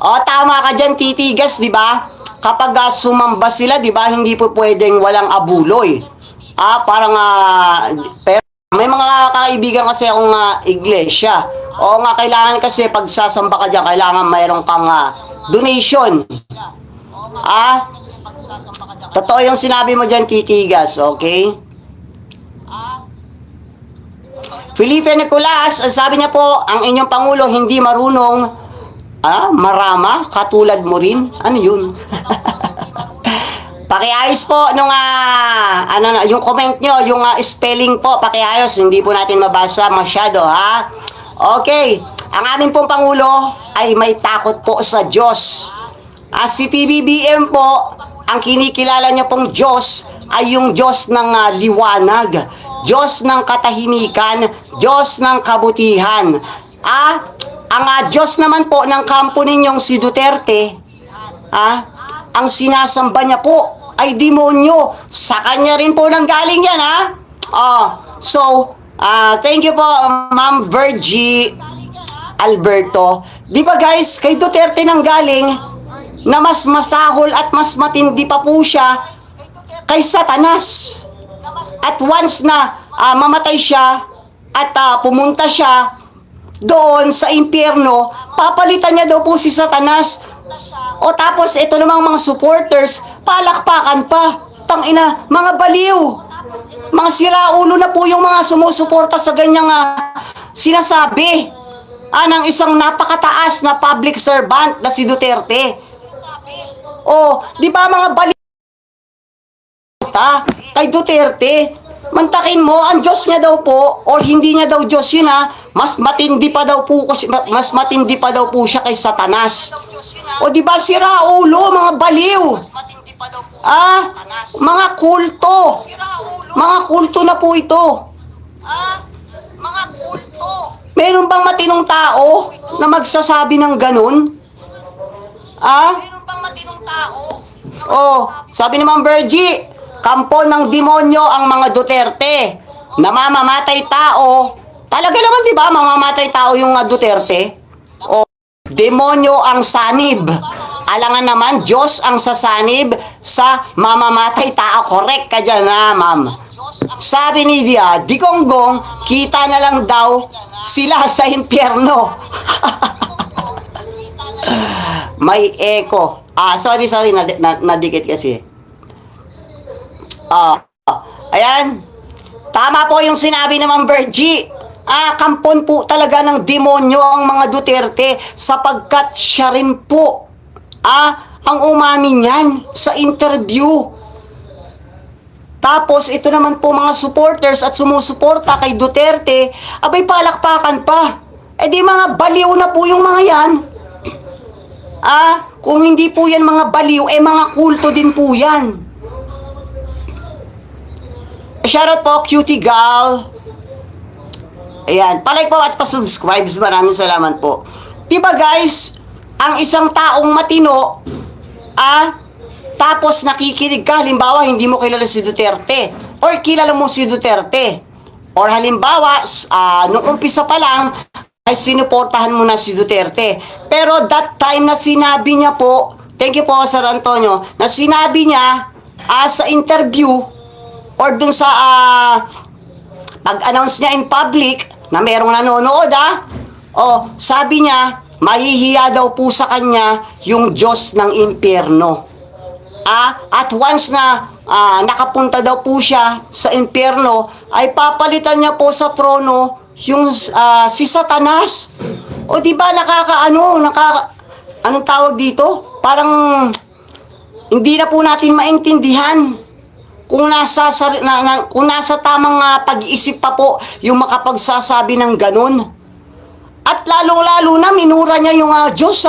Tama ka dyan, Titi Gas, di ba? Kapag sumamba sila, di ba, hindi po pwedeng walang abuloy. Pero may mga kaibigan kasi akong iglesia. Oo nga, kailangan kasi pag sasamba ka dyan, kailangan mayroon kang donation. Totoo yung sinabi mo dyan, Titigas, okay? Felipe Nicolas, sabi niya po, ang inyong Pangulo hindi marunong Marama, katulad mo rin. Ano yun? Pakiayos po nung yung comment nyo, yung spelling po, pakiayos, hindi po natin mabasa masyado, ha? Okay, ang aming pong Pangulo ay may takot po sa Diyos. Si PBBM po, ang kinikilala niya pong Diyos ay yung Diyos ng liwanag, Diyos ng katahimikan, Diyos ng kabutihan. Ang Diyos naman po ng kampo ninyong si Duterte, ang sinasamba niya po ay demonyo. Sa kanya rin po nanggaling yan, thank you po, Ma'am Virgie Alberto. Di ba guys, kay Duterte nanggaling na mas masahol at mas matindi pa po siya kay Satanas. At once na mamatay siya at pumunta siya doon sa impyerno, papalitan niya daw po si Satanas. O tapos ito namang mga supporters, palakpakan pa. Tangina, mga baliw. Mga siraulo na po yung mga sumusuporta sa ganyang sinasabi ng isang napakataas na public servant na si Duterte. O, di ba mga baliw kay Duterte? Mantakin mo, ang Diyos niya daw po, or hindi niya daw Diyos yun, mas matindi pa daw po siya kay Satanas. O di ba siraulo, mga baliw? Mga kulto. Mga kulto na po ito. Meron bang matinong tao na magsasabi ng ganun? Sabi ni Ma'am Virgie, kampo ng demonyo ang mga Duterte. Namamamatay tao. Talaga naman, di ba? Mamamatay tao yung Duterte. Demonyo ang sanib. Alangan naman, Diyos ang sasanib sa mamamatay tao. Correct ka dyan, ma'am. Sabi ni Digonggong, kita na lang daw sila sa impyerno. May echo. Sorry, nadikit kasi. Ayan. Tama po yung sinabi ng Ma'am Virgie. Kampon po talaga ng demonyo ang mga Duterte sapagkat siya rin po ang umamin niyan sa interview. Tapos ito naman po mga supporters at sumusuporta kay Duterte, abay palakpakan pa. Di mga baliw na po yung mga yan. Kung hindi po yan mga baliw, mga kulto din po yan. Shoutout po, cutie gal. Ayan, palike po at pa-subscribe. Maraming salamat po. Diba guys, ang isang taong matino, tapos nakikinig ka, halimbawa, hindi mo kilala si Duterte, or kilala mo si Duterte, or halimbawa, nung umpisa pa lang, ay sinuportahan mo na si Duterte. Pero that time na sinabi niya po, thank you po, Sir Antonio, na sinabi niya, sa interview, or dun sa pag-announce niya in public na merong nanonood sabi niya mahihiya daw po sa kanya yung Diyos ng impyerno. At once na nakapunta daw po siya sa impyerno, ay papalitan niya po sa trono yung si Satanas. O di ba anong tawag dito? Parang hindi na po natin maintindihan kung nasa tamang pag-iisip pa po yung makapagsasabi ng ganun. At lalong-lalo na minura niya yung Diyos,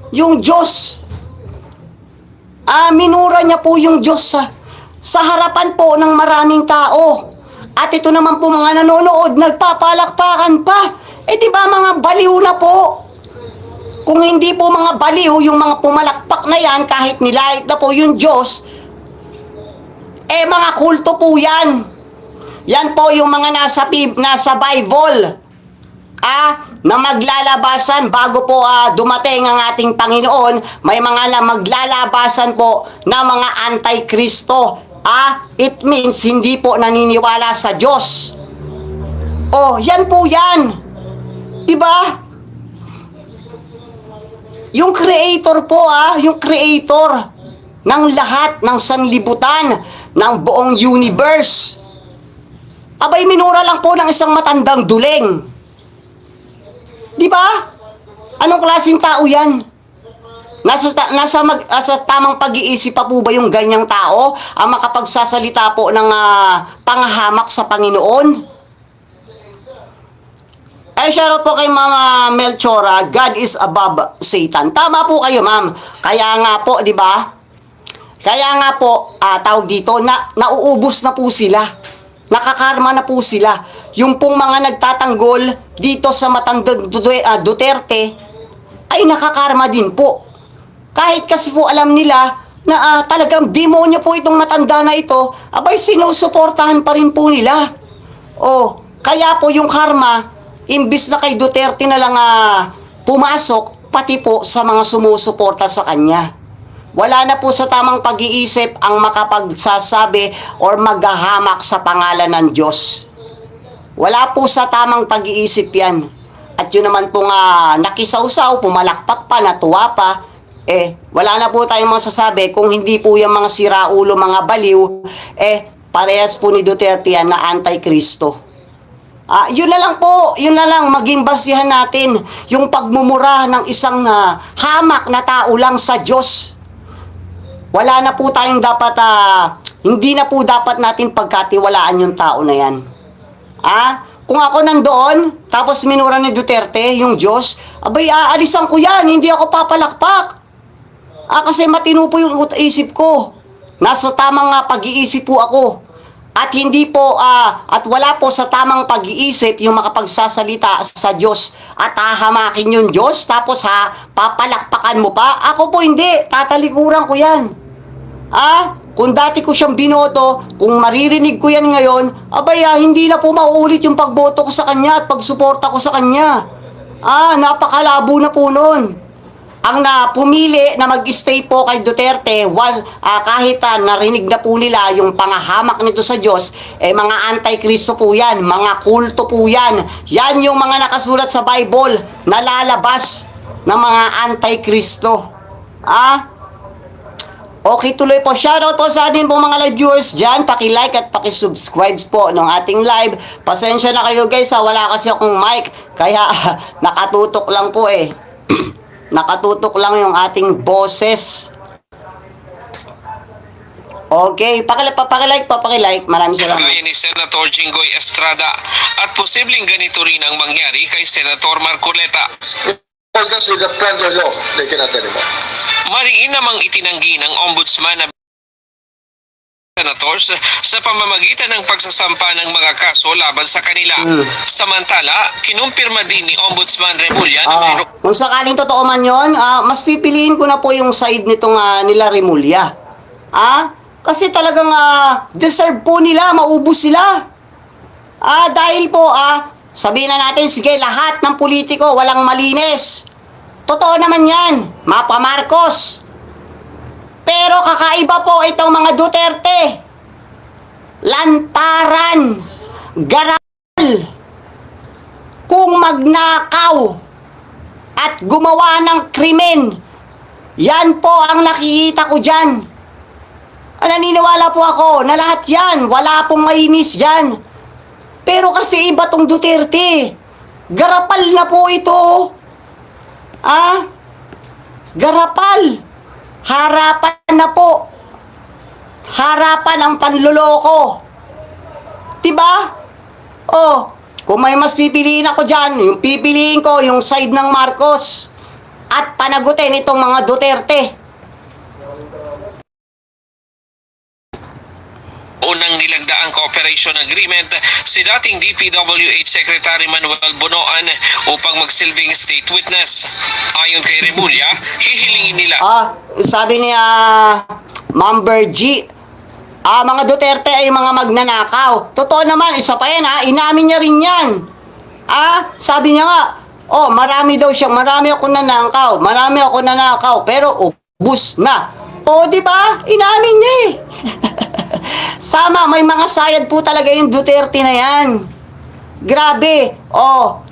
yung Diyos. Minura niya po yung Diyos sa harapan po ng maraming tao. At ito naman po mga nanonood, nagpapalakpakan pa. Di ba mga baliw na po? Kung hindi po mga baliw, yung mga pumalakpak na yan, kahit nilait na po yung Diyos, mga kulto po yan. Yan po yung mga nasa Bible. Na maglalabasan bago po dumating ang ating Panginoon, may mga maglalabasan po na mga anti-Kristo. It means hindi po naniniwala sa Diyos. Yan po yan. Diba? Yung creator po, yung creator ng lahat ng sanlibutan, ng buong universe. Abay, minura lang po ng isang matandang duleng. Di ba? Anong klaseng tao yan? Nasa tamang pag-iisip pa po ba yung ganyang tao ang makapagsasalita po ng panghahamak sa Panginoon? Ay, share po kay Mama Melchora, God is above Satan. Tama po kayo, ma'am. Kaya nga po, di ba? Kaya nga po, tawag dito, nauubos na po sila. Nakakarma na po sila. Yung pong mga nagtatanggol dito sa matandang Duterte, ay nakakarma din po. Kahit kasi po alam nila na talagang demonyo po itong matanda na ito, abay sinusuportahan pa rin po nila. Kaya po yung karma, imbis na kay Duterte na lang pumasok, pati po sa mga sumusuporta sa kanya. Wala na po sa tamang pag-iisip ang makapagsasabi or maghahamak sa pangalan ng Diyos. Wala po sa tamang pag-iisip yan. At yun naman po nakisawsaw, pumalakpak pa, natuwa pa, wala na po tayong masasabi kung hindi po yung mga siraulo, mga baliw, parehas po ni Duterte yan na anti-Kristo. Yun na lang po, yun na lang, maging basihan natin yung pagmumura ng isang hamak na tao lang sa Diyos. Wala na po tayong dapat, hindi na po dapat natin pagkatiwalaan yung tao na yan. Kung ako nandoon, tapos minura ni Duterte, yung Diyos, abay, aalisan ko yan, hindi ako papalakpak. Kasi matino po yung isip ko. Nasa tamang pag-iisip po ako. At hindi po, at wala po sa tamang pag-iisip yung makapagsasalita sa Diyos at hahamakin yung Diyos, tapos papalakpakan mo pa. Ako po hindi, tatalikuran ko yan. Kung dati ko siyang binoto, kung maririnig ko yan ngayon, abay, hindi na po mauulit yung pagboto ko sa kanya at pagsuporta ko sa kanya. Napakalabo na po nun. Ang pumili na mag-stay po kay Duterte, kahit narinig na po nila yung pangahamak nito sa Diyos, mga anti-Kristo po yan, mga kulto po yan. Yan yung mga nakasulat sa Bible na lalabas ng mga anti-Kristo. Okay, tuloy po. Shoutout po sa atin po mga live viewers dyan. Paki-like at paki-subscribe po ng ating live. Pasensya na kayo guys, wala kasi akong mic. Kaya nakatutok lang po nakatutok lang yung ating boses. Okay, papaki-like. Maraming salamat. Gaya ni Senator Jinggoy Estrada at posibleng ganito rin ang mangyari kay Senator Marcoleta. Because with the plan of law, they cannot anymore. Mariin namang itinanggi ng ombudsman na senators sa pamamagitan ng pagsasampa ng mga kaso laban sa kanila. Samantala, kinumpirma din ni Ombudsman Remulla na kung sakaling totoo man yun, mas pipiliin ko na po yung side nitong nila Remulla. Kasi talagang deserve po nila, maubos sila. Dahil po, sabihin na natin, sige, lahat ng politiko, walang malinis. Totoo naman yan, Mapa Marcos. Pero kakaiba po itong mga Duterte. Lantaran, garapal, kung magnakaw at gumawa ng krimen. Yan po ang nakikita ko dyan. Naniniwala po ako na lahat yan, wala pong mainis dyan. Pero kasi iba tong Duterte. Garapal na po ito. Garapal. Harapan na po. Harapan ang panluloko. Diba? Kung may mas pipiliin ako dyan, yung pipiliin ko, yung side ng Marcos. At panagutin itong mga Duterte. unang nilagdaang cooperation agreement si dating DPWH Secretary Manuel Bonoan upang magsilbing state witness. Ayon kay Remulla, hihilingin nila. Sabi niya, Ma'am Bergie, mga Duterte ay mga magnanakaw. Totoo naman, isa pa yan inamin niya rin yan. Sabi niya nga, marami daw siya, marami ako nanakaw, pero ubus na. Di ba? Inamin niya eh. Sama, may mga sayad po talaga yung Duterte na yan. Grabe.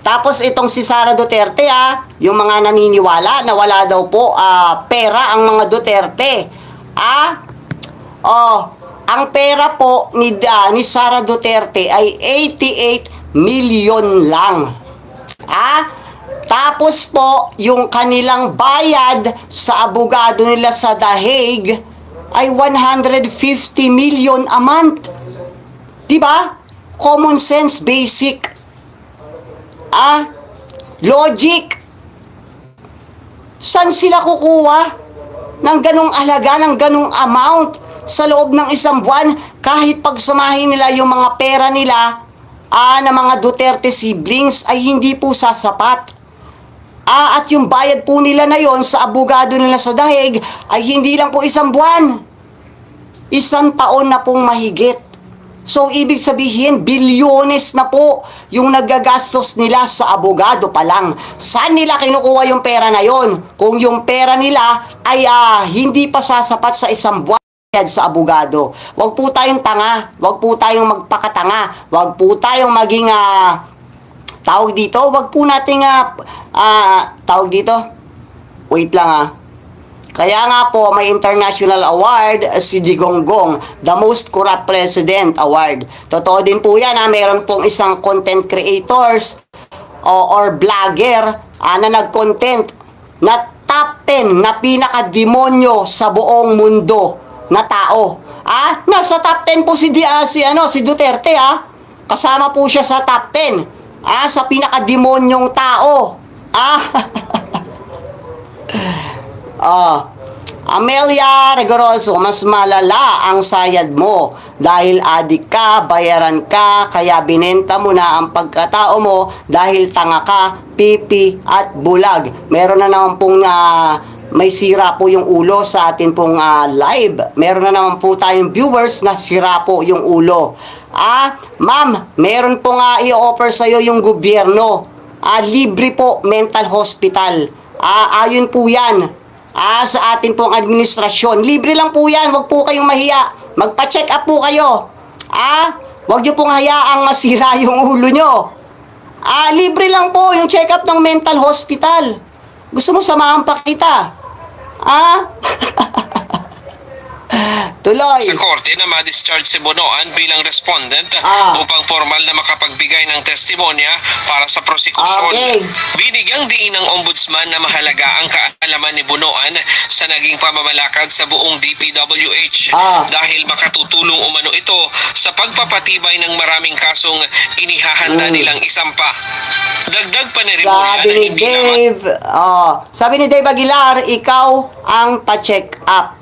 Tapos itong si Sara Duterte, yung mga naniniwala na wala daw po pera ang mga Duterte. Ang pera po ni Sara Duterte ay 88 million lang. Tapos po, yung kanilang bayad sa abogado nila sa The Hague ay 150 million a month. Diba? Common sense, basic. Logic. Saan sila kukuha ng ganong alaga, ng ganong amount sa loob ng isang buwan kahit pagsamahin nila yung mga pera nila na mga Duterte siblings ay hindi po sasapat. At yung bayad po nila na yon sa abogado nila sa dahig ay hindi lang po isang buwan. Isang taon na pong mahigit. So, ibig sabihin, bilyones na po yung nagagastos nila sa abogado pa lang. Saan nila kinukuha yung pera na yon? Kung yung pera nila ay hindi pa sasapat sa isang buwan sa abogado. Huwag po tayong tanga. Huwag po tayong magpakatanga. Huwag po tayong maging tawag dito, wag po nating tawag dito. Wait lang Kaya nga po may international award si Digonggong, the most corrupt president award. Totoo din po 'yan meron pong isang content creators or vlogger na nag-content na top 10 na pinakademonyo sa buong mundo na tao. Nasa top 10 po si Duterte Kasama po siya sa top 10. Sa pinakademonyong tao. Amelia Rigoroso, mas malala ang sayad mo dahil adik ka, bayaran ka, kaya binenta mo na ang pagkatao mo dahil tanga ka, pipi at bulag. Meron na naman pong may sira po yung ulo sa atin pong live. Meron na naman po tayong viewers na sira po yung ulo. Ma'am, meron po i-offer sa'yo yung gobyerno. Libre po mental hospital. Ayon po yan. Sa atin pong administrasyon. Libre lang po yan. Huwag po kayong mahiya. Magpa-check up po kayo. Huwag nyo pong hayaang masira yung ulo nyo. Libre lang po yung check up ng mental hospital. Gusto mo samahan pa kita? Tuloy. Sa korte na ma-discharge si Bonoan bilang respondent upang formal na makapagbigay ng testimonya para sa prosekusyon. Okay. Binigyang diin ng ombudsman na mahalaga ang kaalaman ni Bonoan sa naging pamamalakad sa buong DPWH dahil makatutulong umano ito sa pagpapatibay ng maraming kasong inihahanda nilang isampa. Dagdag pa ni Rimulya na hindi naman... Sabi ni Dave Aguilar, ikaw ang pa-check up.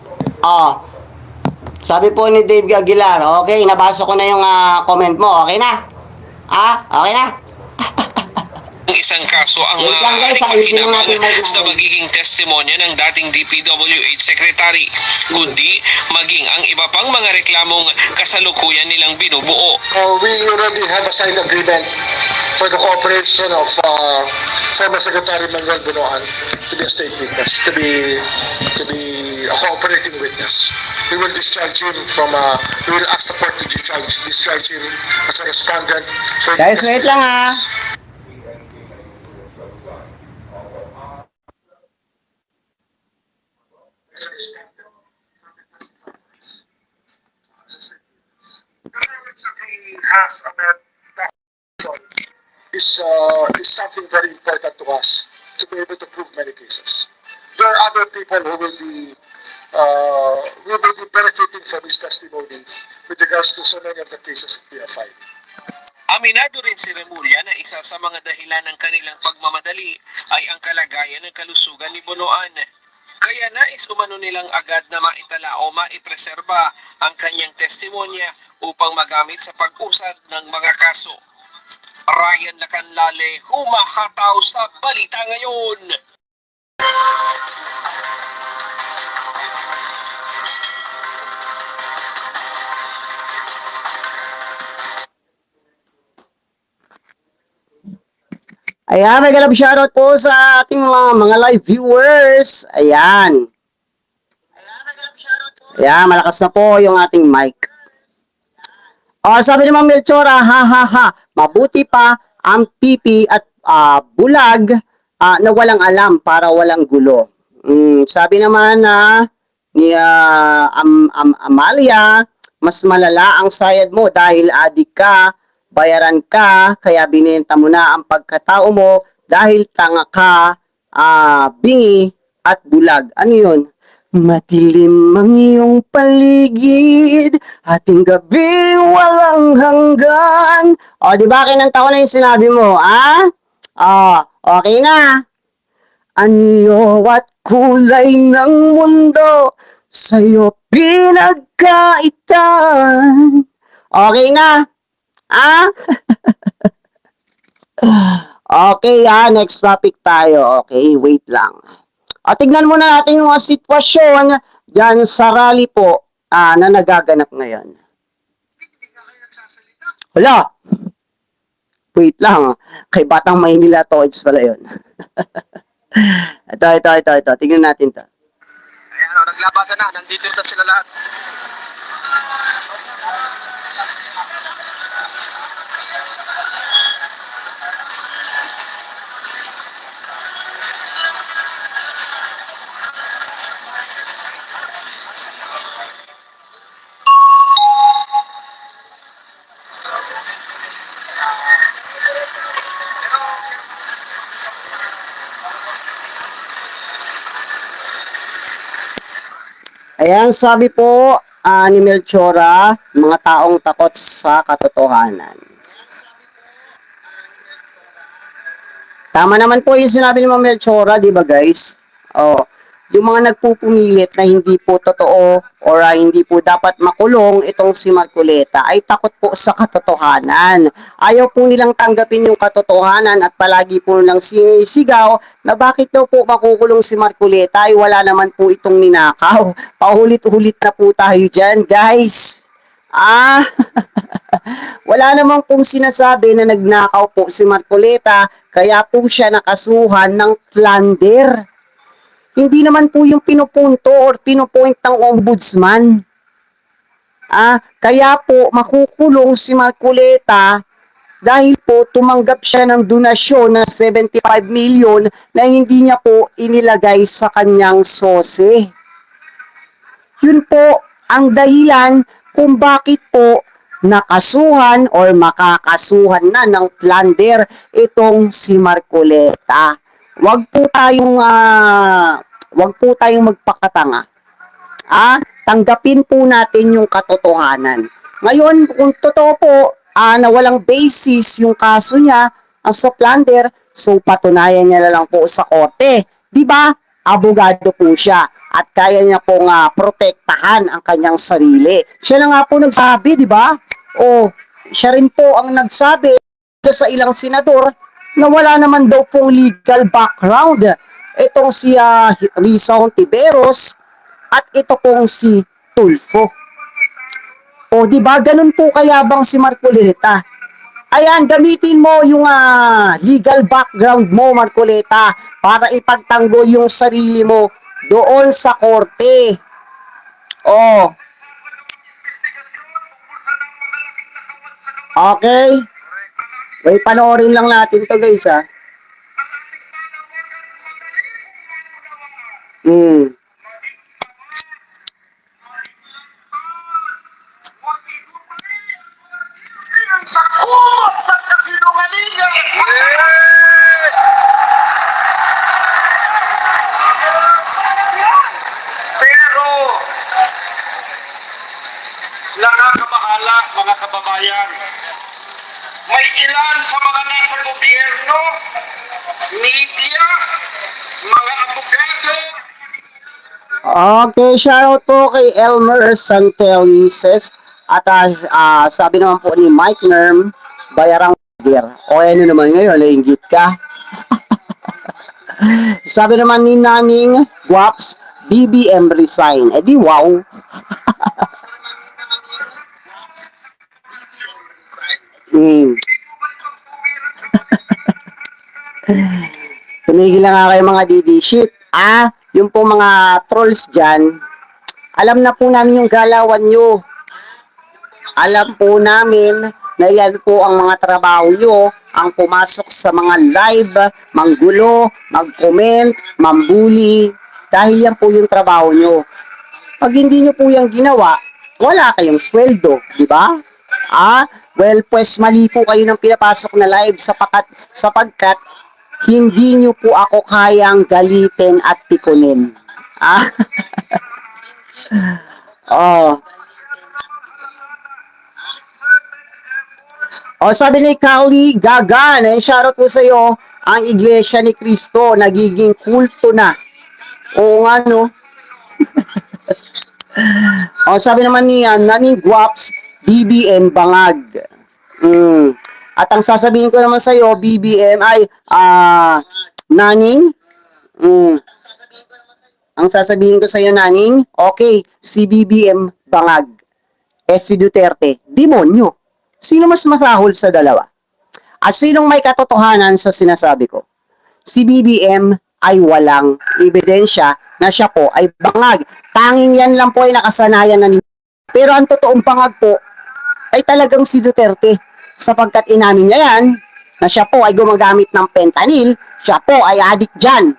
Sabi po ni Dave Aguilar, okay, nabasa ko na yung comment mo, okay na? Okay na? Isang kaso ang Wait lang, guys, maaaring ayusin lang natin makinabang mic sa natin. magiging testimonya ng dating DPWH Secretary, kundi maging ang iba pang mga reklamong kasalukuyan nilang binubuo. We already have a signed agreement for the cooperation of former Secretary Manuel Bonoan to be a state witness, to be a cooperating witness. We will discharge him from, we will ask the court to discharge him as a respondent. Guys, wait lang is something very important to us to be able to prove many cases. There are other people who will be benefiting from his testimony with regards to so many of the cases that we have filed. Aminado rin si Remulla na isa sa mga dahilan ng kanilang pagmamadali ay ang kalagayan ng kalusugan ni Bonoan. Kaya nais umano nilang agad na maitala o maipreserba ang kanyang testimonya upang magamit sa pag-usad ng mga kaso. Ryan Lacanlale, humahataw sa balita ngayon. Ayan, may galap shoutout po sa ating mga live viewers. Ayan. Ayan, malakas na po yung ating mic. Sabi ni Ma'am Melchora, mabuti pa ang pipi at bulag na walang alam para walang gulo. Sabi naman ni Amalia, mas malala ang sayad mo dahil adik ka, bayaran ka, kaya binenta mo na ang pagkatao mo dahil tanga ka, bingi, at bulag. Ano yun? Madilim ang iyong paligid, ating gabi walang hanggan. O, di ba kinanta ko na yung sinabi mo, ah? O, okay na. Anyo at kulay ng mundo, sa'yo pinagkaitan. Okay na? Ah? Okay, next topic tayo. Okay, wait lang. Tignan muna natin yung mga sitwasyon dyan sa rally po na nagaganap ngayon. Hala! Wait lang. Kay Batang Maynila Toads pala yun. ito. Tingnan natin to. Ayan, naglabagan na. Nandito na sila lahat. Ayan, sabi po ni Melchora, mga taong takot sa katotohanan. Tama naman po yung sinabi ni Ma'am Melchora, di ba guys? Oh, yung mga nagpupumilit na hindi po totoo or hindi po dapat makulong itong si Marcoleta ay takot po sa katotohanan. Ayaw po nilang tanggapin yung katotohanan at palagi po nilang sinisigaw na bakit daw po makukulong si Marcoleta ay wala naman po itong ninakaw. Paulit-ulit na po tayo dyan, guys. Wala namang pong sinasabi na nagnakaw po si Marcoleta kaya po siya nakasuhan ng plunder. Hindi naman po yung pinupunto or pinupoint ng ombudsman. Kaya po makukulong si Marcoleta dahil po tumanggap siya ng donasyon na 75 million na hindi niya po inilagay sa kanyang sose. Yun po ang dahilan kung bakit po nakasuhan or makakasuhan na ng plunder itong si Marcoleta. Wag po tayong magpakatanga. Tanggapin po natin yung katotohanan. Ngayon, kung totoo po na walang basis yung kaso niya sa plunder, so patunayan niya na lang po sa korte. 'Di ba? Abogado po siya at kaya niya pong protektahan ang kanyang sarili. Siya na nga po nagsabi, 'di ba? Siya rin po ang nagsabi sa ilang senador na wala naman daw pong legal background itong si Risa Hontiveros at ito pong si Tulfo. Di ba ganun po kayabang si Marcoleta? Ayan, gamitin mo yung legal background mo, Marcoleta, para ipagtanggol yung sarili mo doon sa korte. Okay? Wait, panoorin lang natin to guys, Sakot ng kasinungalingan! Pero, nakakabahala mga kababayan. May ilan sa mga nasa gobyerno, media, mga abogado. Okay, shoutout po kay Elmer Santelices at sabi naman po ni Mike Nerm, Bayarang Beer. Ano naman ngayon, nainggit ka? Sabi naman ni Naning Guaps, BBM resign. Di wow. Tumigil lang nga kayo mga DD shit. Yung po mga trolls dyan, alam na po namin yung galawan nyo. Alam po namin na yan po ang mga trabaho nyo, ang pumasok sa mga live, manggulo, mag-comment, mambuli, dahil yan po yung trabaho nyo. Pag hindi nyo po yung ginawa, wala kayong sweldo, di ba? Well, pues mali po kayo ng pinapasok na live sapagkat hindi nyo po ako kayang galitin at pikunin. Ah? Oh. O sabi ni Kali Gagan, shoutout po sa iyo, ang Iglesia ni Cristo nagiging kulto na. Oo nga no. O sabi naman niya, Nani Guaps, BBM Bangag. At ang sasabihin ko naman sa iyo, BBM ay Naning. Ang sasabihin ko sa iyo, Naning, okay, si BBM Bangag. Si Duterte, demonyo. Sino mas masahol sa dalawa? At sinong may katotohanan sa sinasabi ko? Si BBM ay walang ebidensya na siya po ay bangag. Tanging yan lang po ay nakasanayan na niya. Pero ang totoong bangag po ay talagang si Duterte. Sapagkat inamin niya yan na siya po ay gumagamit ng fentanyl, siya po ay addict dyan.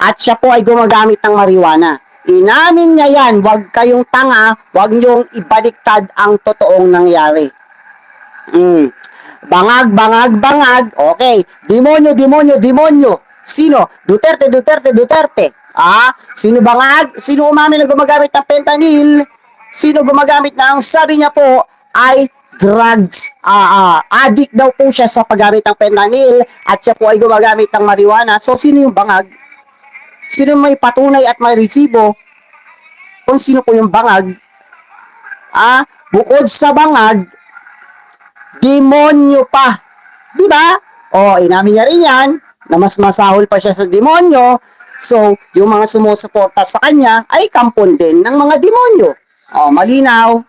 At siya po ay gumagamit ng marijuana. Inamin niya yan, wag kayong tanga, wag niyong ibaliktad ang totoong nangyari. Bangag, bangag, bangag. Okay. Demonyo, demonyo, demonyo. Sino? Duterte, Duterte, Duterte. Sino bangag? Sino umamin na gumagamit ng fentanyl? Sino gumagamit ng, sabi niya po, ay drugs. Addict daw po siya sa paggamit ng fentanyl at siya po ay gumagamit ng marijuana. So, sino yung bangag? Sino may patunay at may resibo? Kung sino po yung bangag? Bukod sa bangag, demonyo pa. Di ba? Inamin niya rin yan na mas masahol pa siya sa demonyo. So, yung mga sumusuporta sa kanya ay kampon din ng mga demonyo. Malinaw.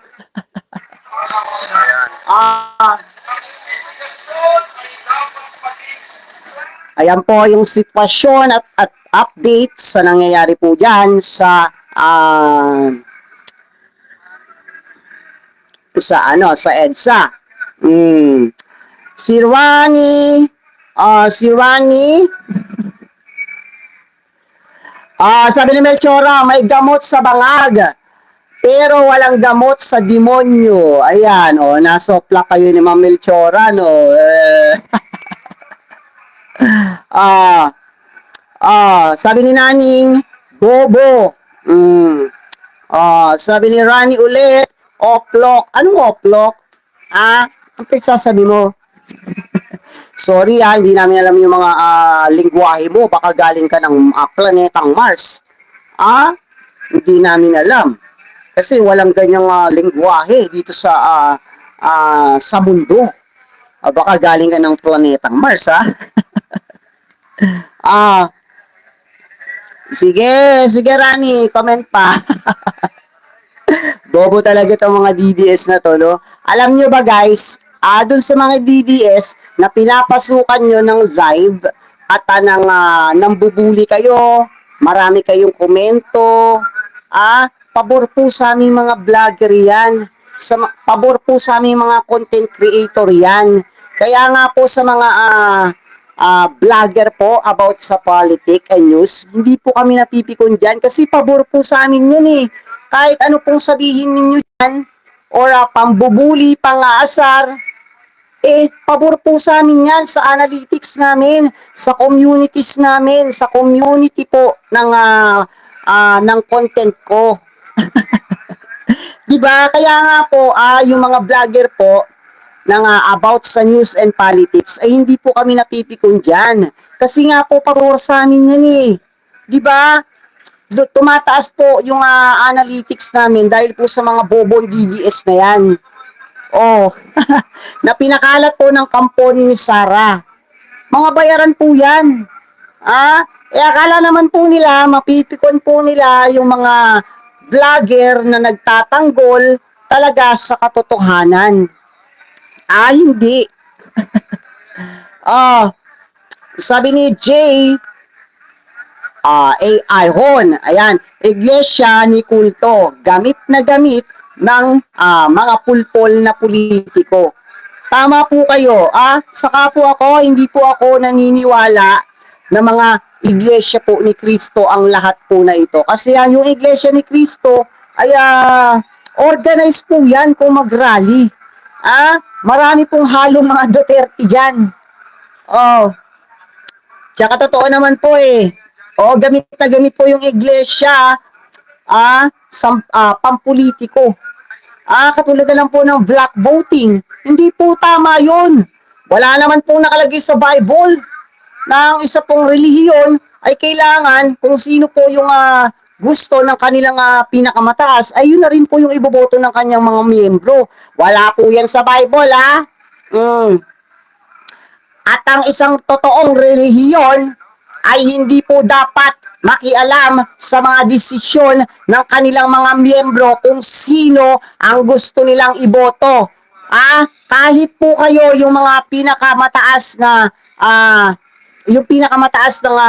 Ayan po yung sitwasyon at update sa nangyayari po dyan sa EDSA. Si Rani sabi ni Melchora, may gamot sa bangag pero walang gamot sa demonyo. Ayan, nasopla kayo ni Ma'am Melchora, no? Sabi ni Naning, bobo. Sabi ni Rani ulit, o'clock. Anong o'clock? Ang pagsasabi mo? Sorry hindi namin alam yung mga lingwahe mo. Baka galing ka ng planetang Mars. Hindi namin alam. Kasi walang ganyang lingwahe dito sa mundo. Baka galing ka ng planetang Mars, Sige Rani, comment pa. Bobo talaga itong mga DDS na to, no? Alam nyo ba guys, dun sa mga DDS na pinapasukan nyo ng live at nang bubuli kayo, marami kayong komento, pabor po sa aming mga vlogger yan. Pabor po sa aming mga content creator yan. Kaya nga po sa mga vlogger po about sa politics and news, hindi po kami napipikon dyan kasi pabor po sa amin yun eh. Kahit ano pong sabihin ninyo dyan, or pambubuli, pangaasar, pabor po sa amin yan, sa analytics namin, sa communities namin, sa community po ng content ko. Diba? Kaya nga po, yung mga vlogger po, about sa news and politics, ay hindi po kami napipikon dyan. Kasi nga po, pabor sa amin yan eh. Diba? Tumataas po yung analytics namin dahil po sa mga bobong DDS na yan. Na pinakalat po ng kampo ni Sara. Mga bayaran po yan. Akala naman po nila, mapipikon po nila yung mga vlogger na nagtatanggol talaga sa katotohanan. Hindi. Sabi ni Jay, AI Hon, ayan, iglesia ni kulto, gamit na gamit ng mga pulpol na politiko. Tama po kayo, saka po ako, hindi po ako naniniwala na mga iglesia po ni Cristo ang lahat po na ito. Kasi yung iglesia ni Cristo ay organized po yan kung mag-rally. Marami pong halong mga Duterte dyan. Tsaka totoo naman po eh. O, gamit na gamit po yung iglesia pampolitiko. Katulad na lang po ng black voting. Hindi po tama yun. Wala naman po nakalagay sa Bible na ang isa pong relihiyon ay kailangan kung sino po yung gusto ng kanilang pinakamataas, ay yun na rin po yung iboboto ng kanyang mga miyembro. Wala po yan sa Bible, At ang isang totoong relihiyon ay hindi po dapat makialam sa mga desisyon ng kanilang mga miyembro kung sino ang gusto nilang iboto. Kahit po kayo yung mga pinakamataas na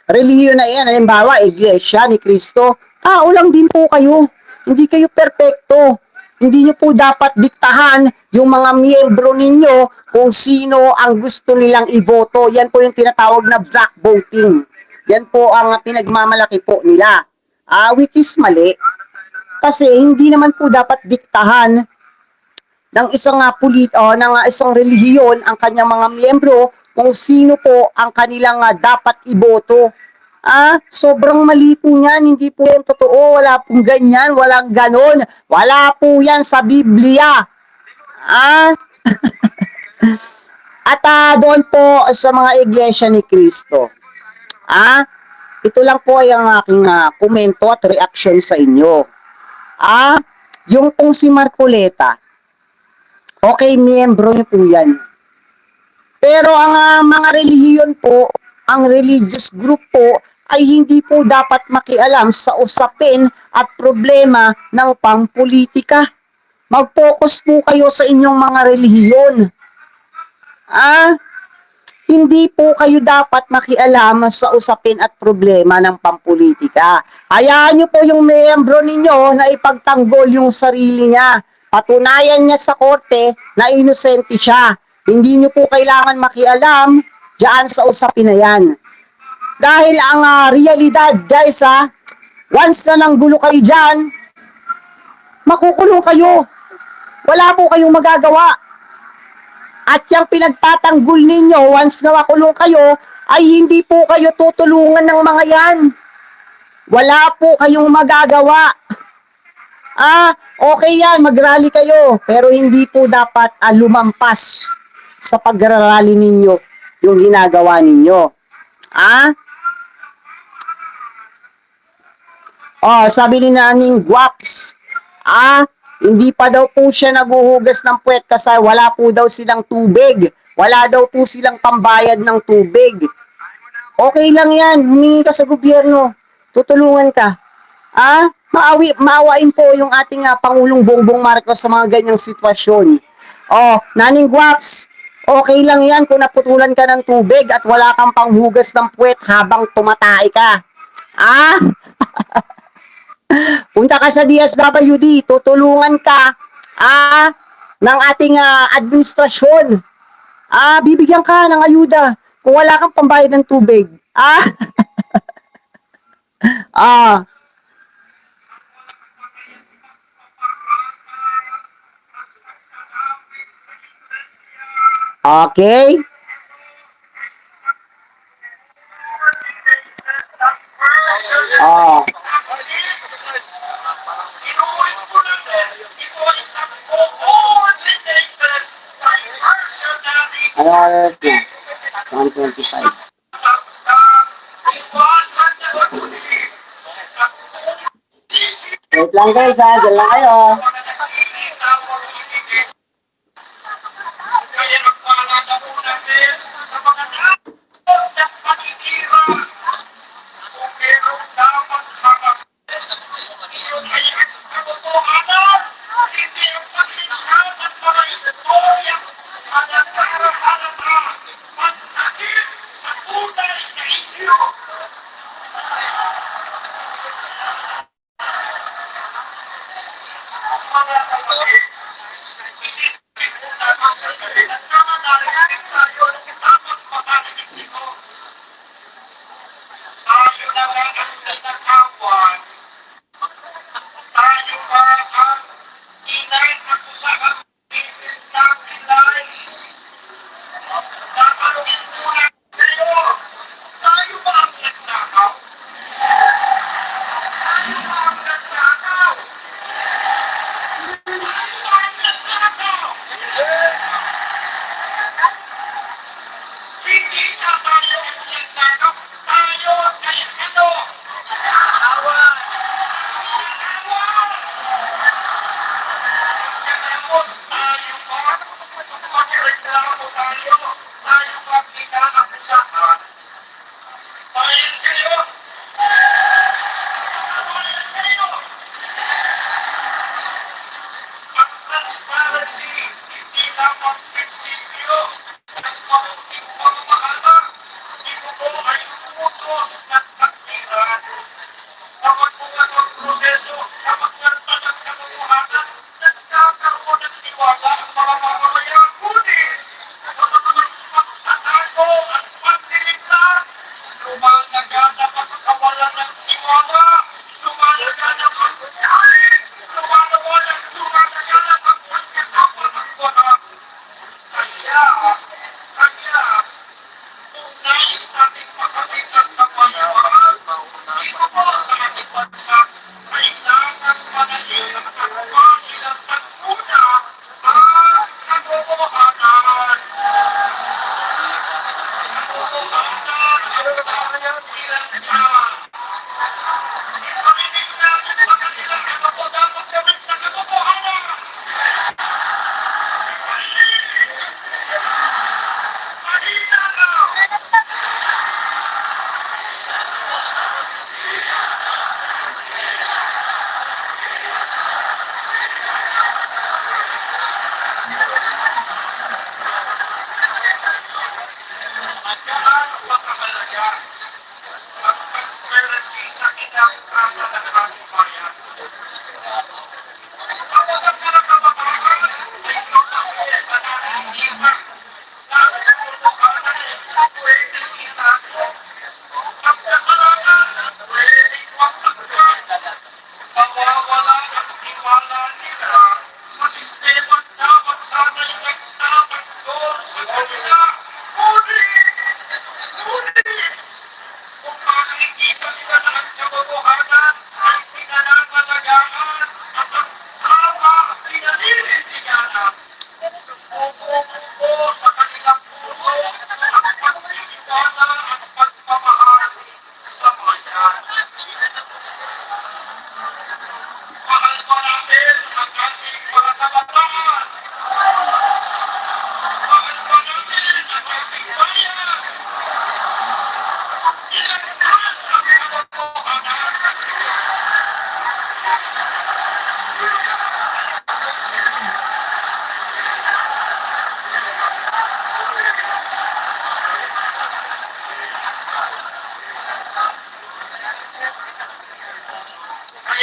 relihiyon na yan, halimbawa, Iglesia ni Cristo, tao lang din po kayo. Hindi kayo perpekto. Hindi nyo po dapat diktahan yung mga miyembro ninyo kung sino ang gusto nilang iboto. Yan po yung tinatawag na black voting. Yan po ang pinagmamalaki po nila. Which is mali. Kasi hindi naman po dapat diktahan ng isang relihiyon ang kanyang mga miyembro kung sino po ang kanilang dapat iboto. Sobrang mali po niyan, hindi po yan totoo, wala pong ganyan, walang ganon, wala po yan sa Biblia. At doon po sa mga iglesia ni Cristo, ito lang po ay ang aking komento at reaction sa inyo. Yung pong si Marcoleta, okay, miyembro niyo po yan. Pero ang mga relihiyon po, ang religious group po, ay hindi po dapat makialam sa usapin at problema ng pampolitika. Mag-focus po kayo sa inyong mga relihiyon. Hindi po kayo dapat makialam sa usapin at problema ng pampolitika. Hayaan nyo po yung miyembro ninyo na ipagtanggol yung sarili niya. Patunayan niya sa korte na inosente siya. Hindi nyo po kailangan makialam diyan sa usapin na yan. Dahil ang realidad, guys, once na nanggulo kayo dyan, makukulong kayo. Wala po kayong magagawa. At yung pinagtatanggol ninyo, once na makulong kayo, ay hindi po kayo tutulungan ng mga yan. Wala po kayong magagawa. Okay yan, mag-rally kayo. Pero hindi po dapat lumampas sa pag-rally ninyo yung ginagawa ninyo. Sabi ni Naning Guaps, hindi pa daw po siya naguhugas ng puwet kasi wala po daw silang tubig. Wala daw po silang pambayad ng tubig. Okay lang yan, humingi ka sa gobyerno. Tutulungan ka. Maawain po yung ating Pangulong Bongbong Marcos sa mga ganyang sitwasyon. Naning Guaps, okay lang yan kung naputulan ka ng tubig at wala kang panghugas ng puwet habang tumatay ka. Punta ka sa DSWD, tutulungan ka ng ating administrasyon. Bibigyan ka ng ayuda kung wala kang pambayad ng tubig. Okay? Ano oras na? 1:25. Wait lang guys dyan lang kayo.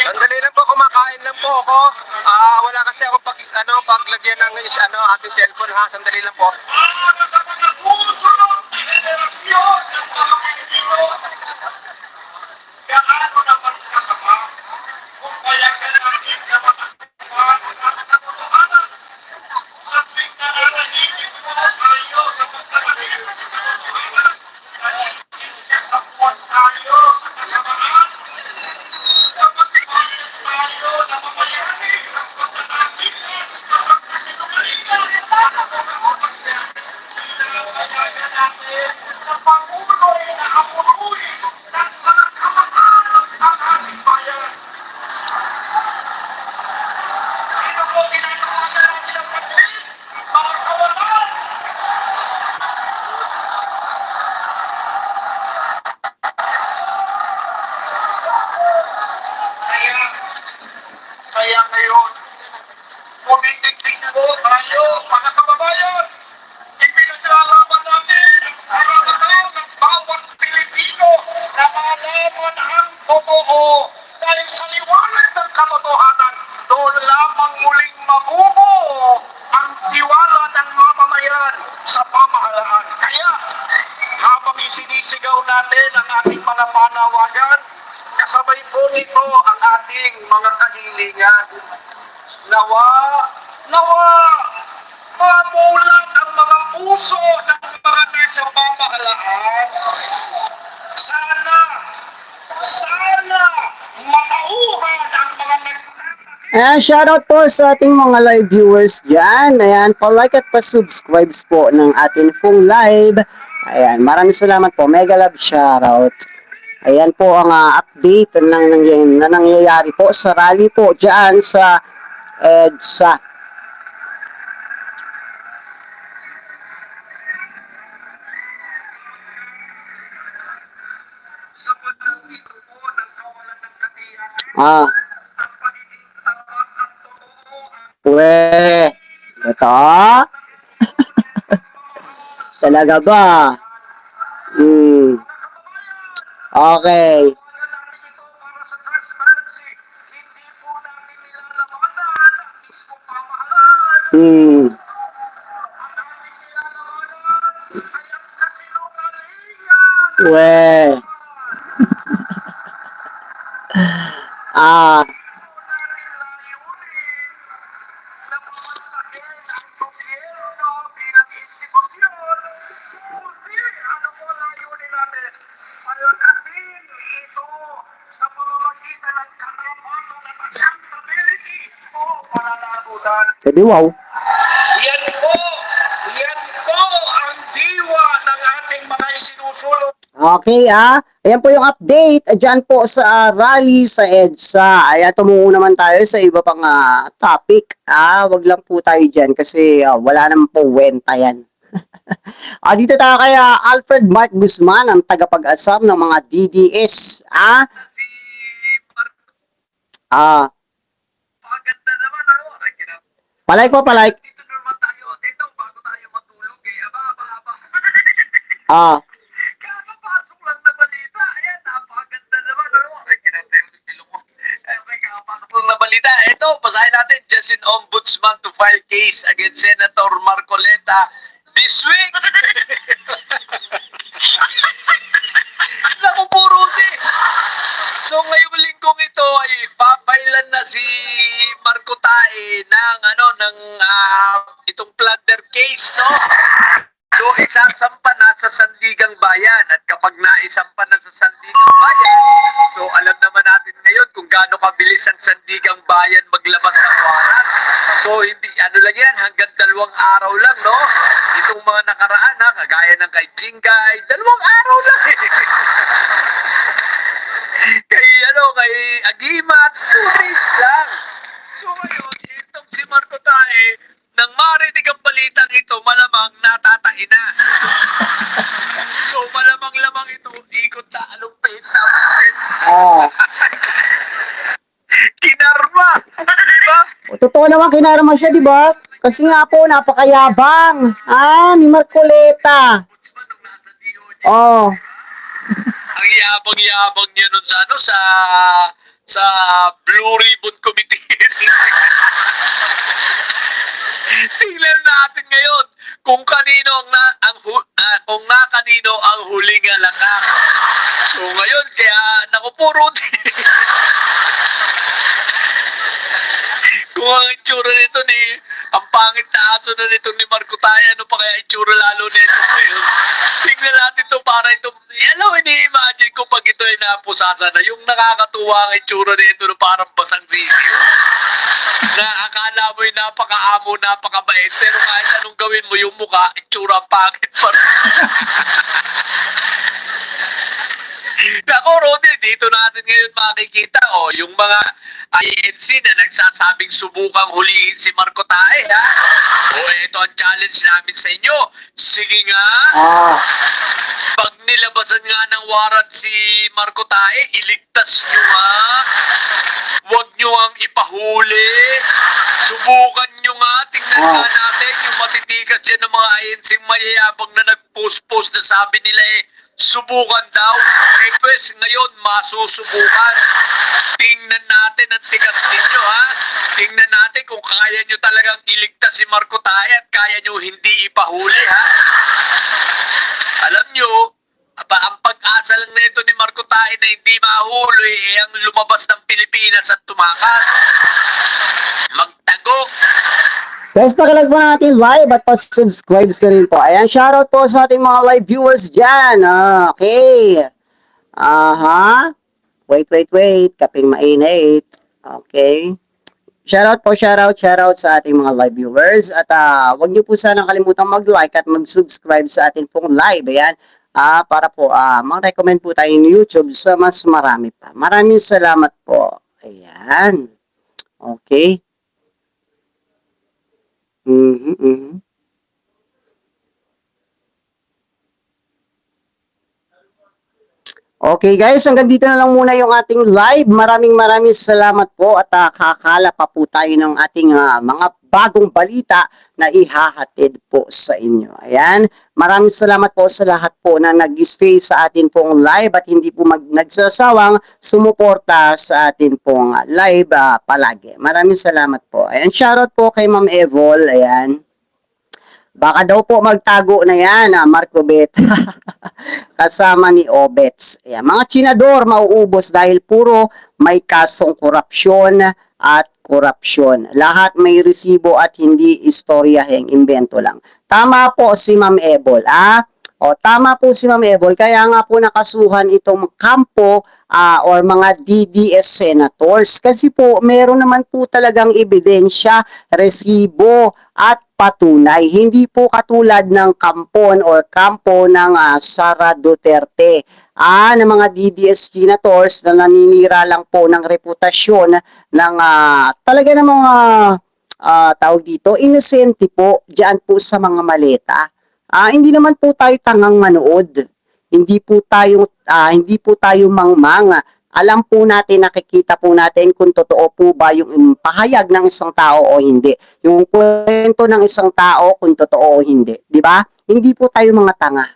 Sandali lang po, kumakain lang po ako. Wala kasi ako paglagyan ng ating cellphone ha. Sandali lang po. Kaya ngayon, pumitigtig po tayo, mga kababayan. Ipinaglalaban natin ang karapatan ng bawat Pilipino na malaman ang totoo. Dahil sa liwanag ng katotohanan, doon lamang muling mabubuo ang tiwala ng mamamayan sa pamahalaan. Kaya, habang isinisigaw natin ang ating mga panawagan, kasabay po nito ang ating mga kahilingan. Nawa, mamulat ang mga puso ng mga nasa pamahalaan. Sana matauhan ang mga Ayan, shoutout po sa ating mga live viewers dyan. Ayan, pa-like at pa-subscribe po ng ating pong live. Ayan, maraming salamat po. Mega love shoutout. Ayan po ang update na nangyayari po sa rally po dyan sa EDSA. Ah. We. Ito? Talaga ba? Hmm. Okay. Hmm. We. Ah. Pwede wow. Yan po! Yan po ang diwa ng ating mga isinusulong. Okay, ayan po yung update dyan po sa rally sa EDSA. Ayan, tumungo naman tayo sa iba pang topic. Wag lang po tayo dyan kasi wala naman po wenta yan. Dito tayo kay Alfred Mark Guzman, ang tagapag-asam ng mga DDS. Maganda naman, ano? Palike po, palike. Dito naman tayo, dito, bago tayo matulog eh. Aba. Kakapasok lang na balita. Ayan, napakaganda naman, ano? Ay, kinatay yung ilong ko. Kakapasok lang na balita. Ito, basahin natin. Justin Ombudsman to file case against Senator Marcoleta this week. Naku, Buruti. So ngayong linggong ito ay papailan na si Marco Tae ng itong plunder case, no? So isasampa na sa Sandigang Bayan, at kapag naisampa na sa Sandigang Bayan, so alam naman natin ngayon kung gaano kabilis ang Sandigang Bayan maglabas ng warrant. So hindi lang yan, hanggang 2 araw lang, no? Itong mga nakaraan, kagaya ng kay Jingay, 2 araw lang eh. kay Agimat, 2 days lang. So ngayon, itong si Marco Tae, nang marinig ang balitang ito, malamang natatain na. So malamang-lamang ito, ikot na alumpit. Kinarma! Di ba? Totoo naman, kinarama siya, di ba? Kasi nga po, napakayabang. Ni Marcoleta. Oh. Ang yabang-yabang niya nun sa Blue Ribbon Committee. Tingnan natin ngayon kung kanino kung kanino ang huling alakak. So ngayon kaya nakupuro kung ang itsura nito ang pangit na aso na nito ni Marco Tae, ano pa kaya itsura lalo nito ngayon? Tingnan natin to para ito, ini-imagine ko pag ito ay napusasa na, yung nakakatuwa ang itsura nito na parang basang sisiyo. Na akala mo yung napaka-amo, napakabait, pero kahit anong gawin mo, yung mukha, itsura pangit pa rin. Nako, Rodi, dito natin ngayon makikita yung mga INC na nagsasabing subukang hulihin si Marco Tae, ito ang challenge namin sa inyo. Sige nga, pag nilabasan nga ng warrant si Marco Tae, iligtas nyo nga. Huwag nyo ang ipahuli. Subukan nyo nga. Tingnan nga natin yung matitikas dyan ng mga INC mayayabang na nag-post-post na sabi nila subukan daw. Pues ngayon masusubukan. Tingnan natin ang tigas ninyo, Tingnan natin kung kaya nyo talagang iligtas si Marco Tae at kaya nyo hindi ipahuli, Alam nyo, ang pag-asa lang nito ni Marco Tae na hindi mahuli ang lumabas ng Pilipinas at tumakas. Magtagok. Guys, pakilag po natin live at pa-subscribe na rin po. Ayan, shoutout po sa ating mga live viewers dyan. Okay. Wait. Kaping mainit. Okay. Shoutout po, shoutout sa ating mga live viewers. At wag niyo po sana kalimutan mag-like at mag-subscribe sa ating pong live. Ayan. Para po mag-recommend po tayo ng YouTube sa mas marami pa. Maraming salamat po. Ayan. Okay. Okay guys, hanggang dito na lang muna yung ating live. Maraming salamat po at kakala pa po tayo ng ating mga bagong balita na ihahatid po sa inyo. Ayan, maraming salamat po sa lahat po na nag-stay sa atin pong live at hindi po nagsasawang sumuporta sa atin pong live palagi. Maraming salamat po. Ayan, shoutout po kay Ma'am Evol. Ayan. Baka daw po magtago na yan, Marco Bet. Kasama ni Obets. Ayan, mga tsinador mauubos dahil puro may kasong korupsyon at korupsyon. Lahat may resibo at hindi istoryaheng imbento lang. Tama po si Ma'am Ebol. O, tama po si Ma'am Ebol. Kaya nga po nakasuhan itong kampo or mga DDS senators. Kasi po, meron naman po talagang ebidensya, resibo at patunay. Hindi po katulad ng kampon or kampo ng Sara Duterte. Ng mga DDS senators na naninira lang po ng reputasyon ng talaga ng mga tawag dito, inosente po diyan po sa mga maleta. Hindi naman po tayo tangang manood. Hindi po tayo mangmang. Alam po natin, nakikita po natin kung totoo po ba yung pahayag ng isang tao o hindi. Yung kwento ng isang tao kung totoo o hindi. Di ba? Hindi po tayo mga tanga.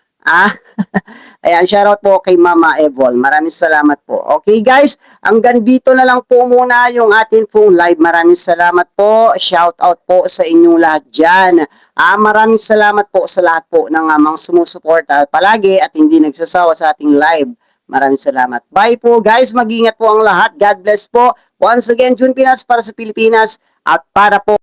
Ayan, shoutout po kay Mama Evol. Maraming salamat po. Okay guys, hanggang dito na lang po muna yung ating phone live. Maraming salamat po. Shoutout po sa inyong lahat dyan. Maraming salamat po sa lahat po ng mga sumusuporta palagi at hindi nagsasawa sa ating live. Maraming salamat. Bye po guys. Mag-ingat po ang lahat. God bless po. Once again, June Pinas para sa Pilipinas at para po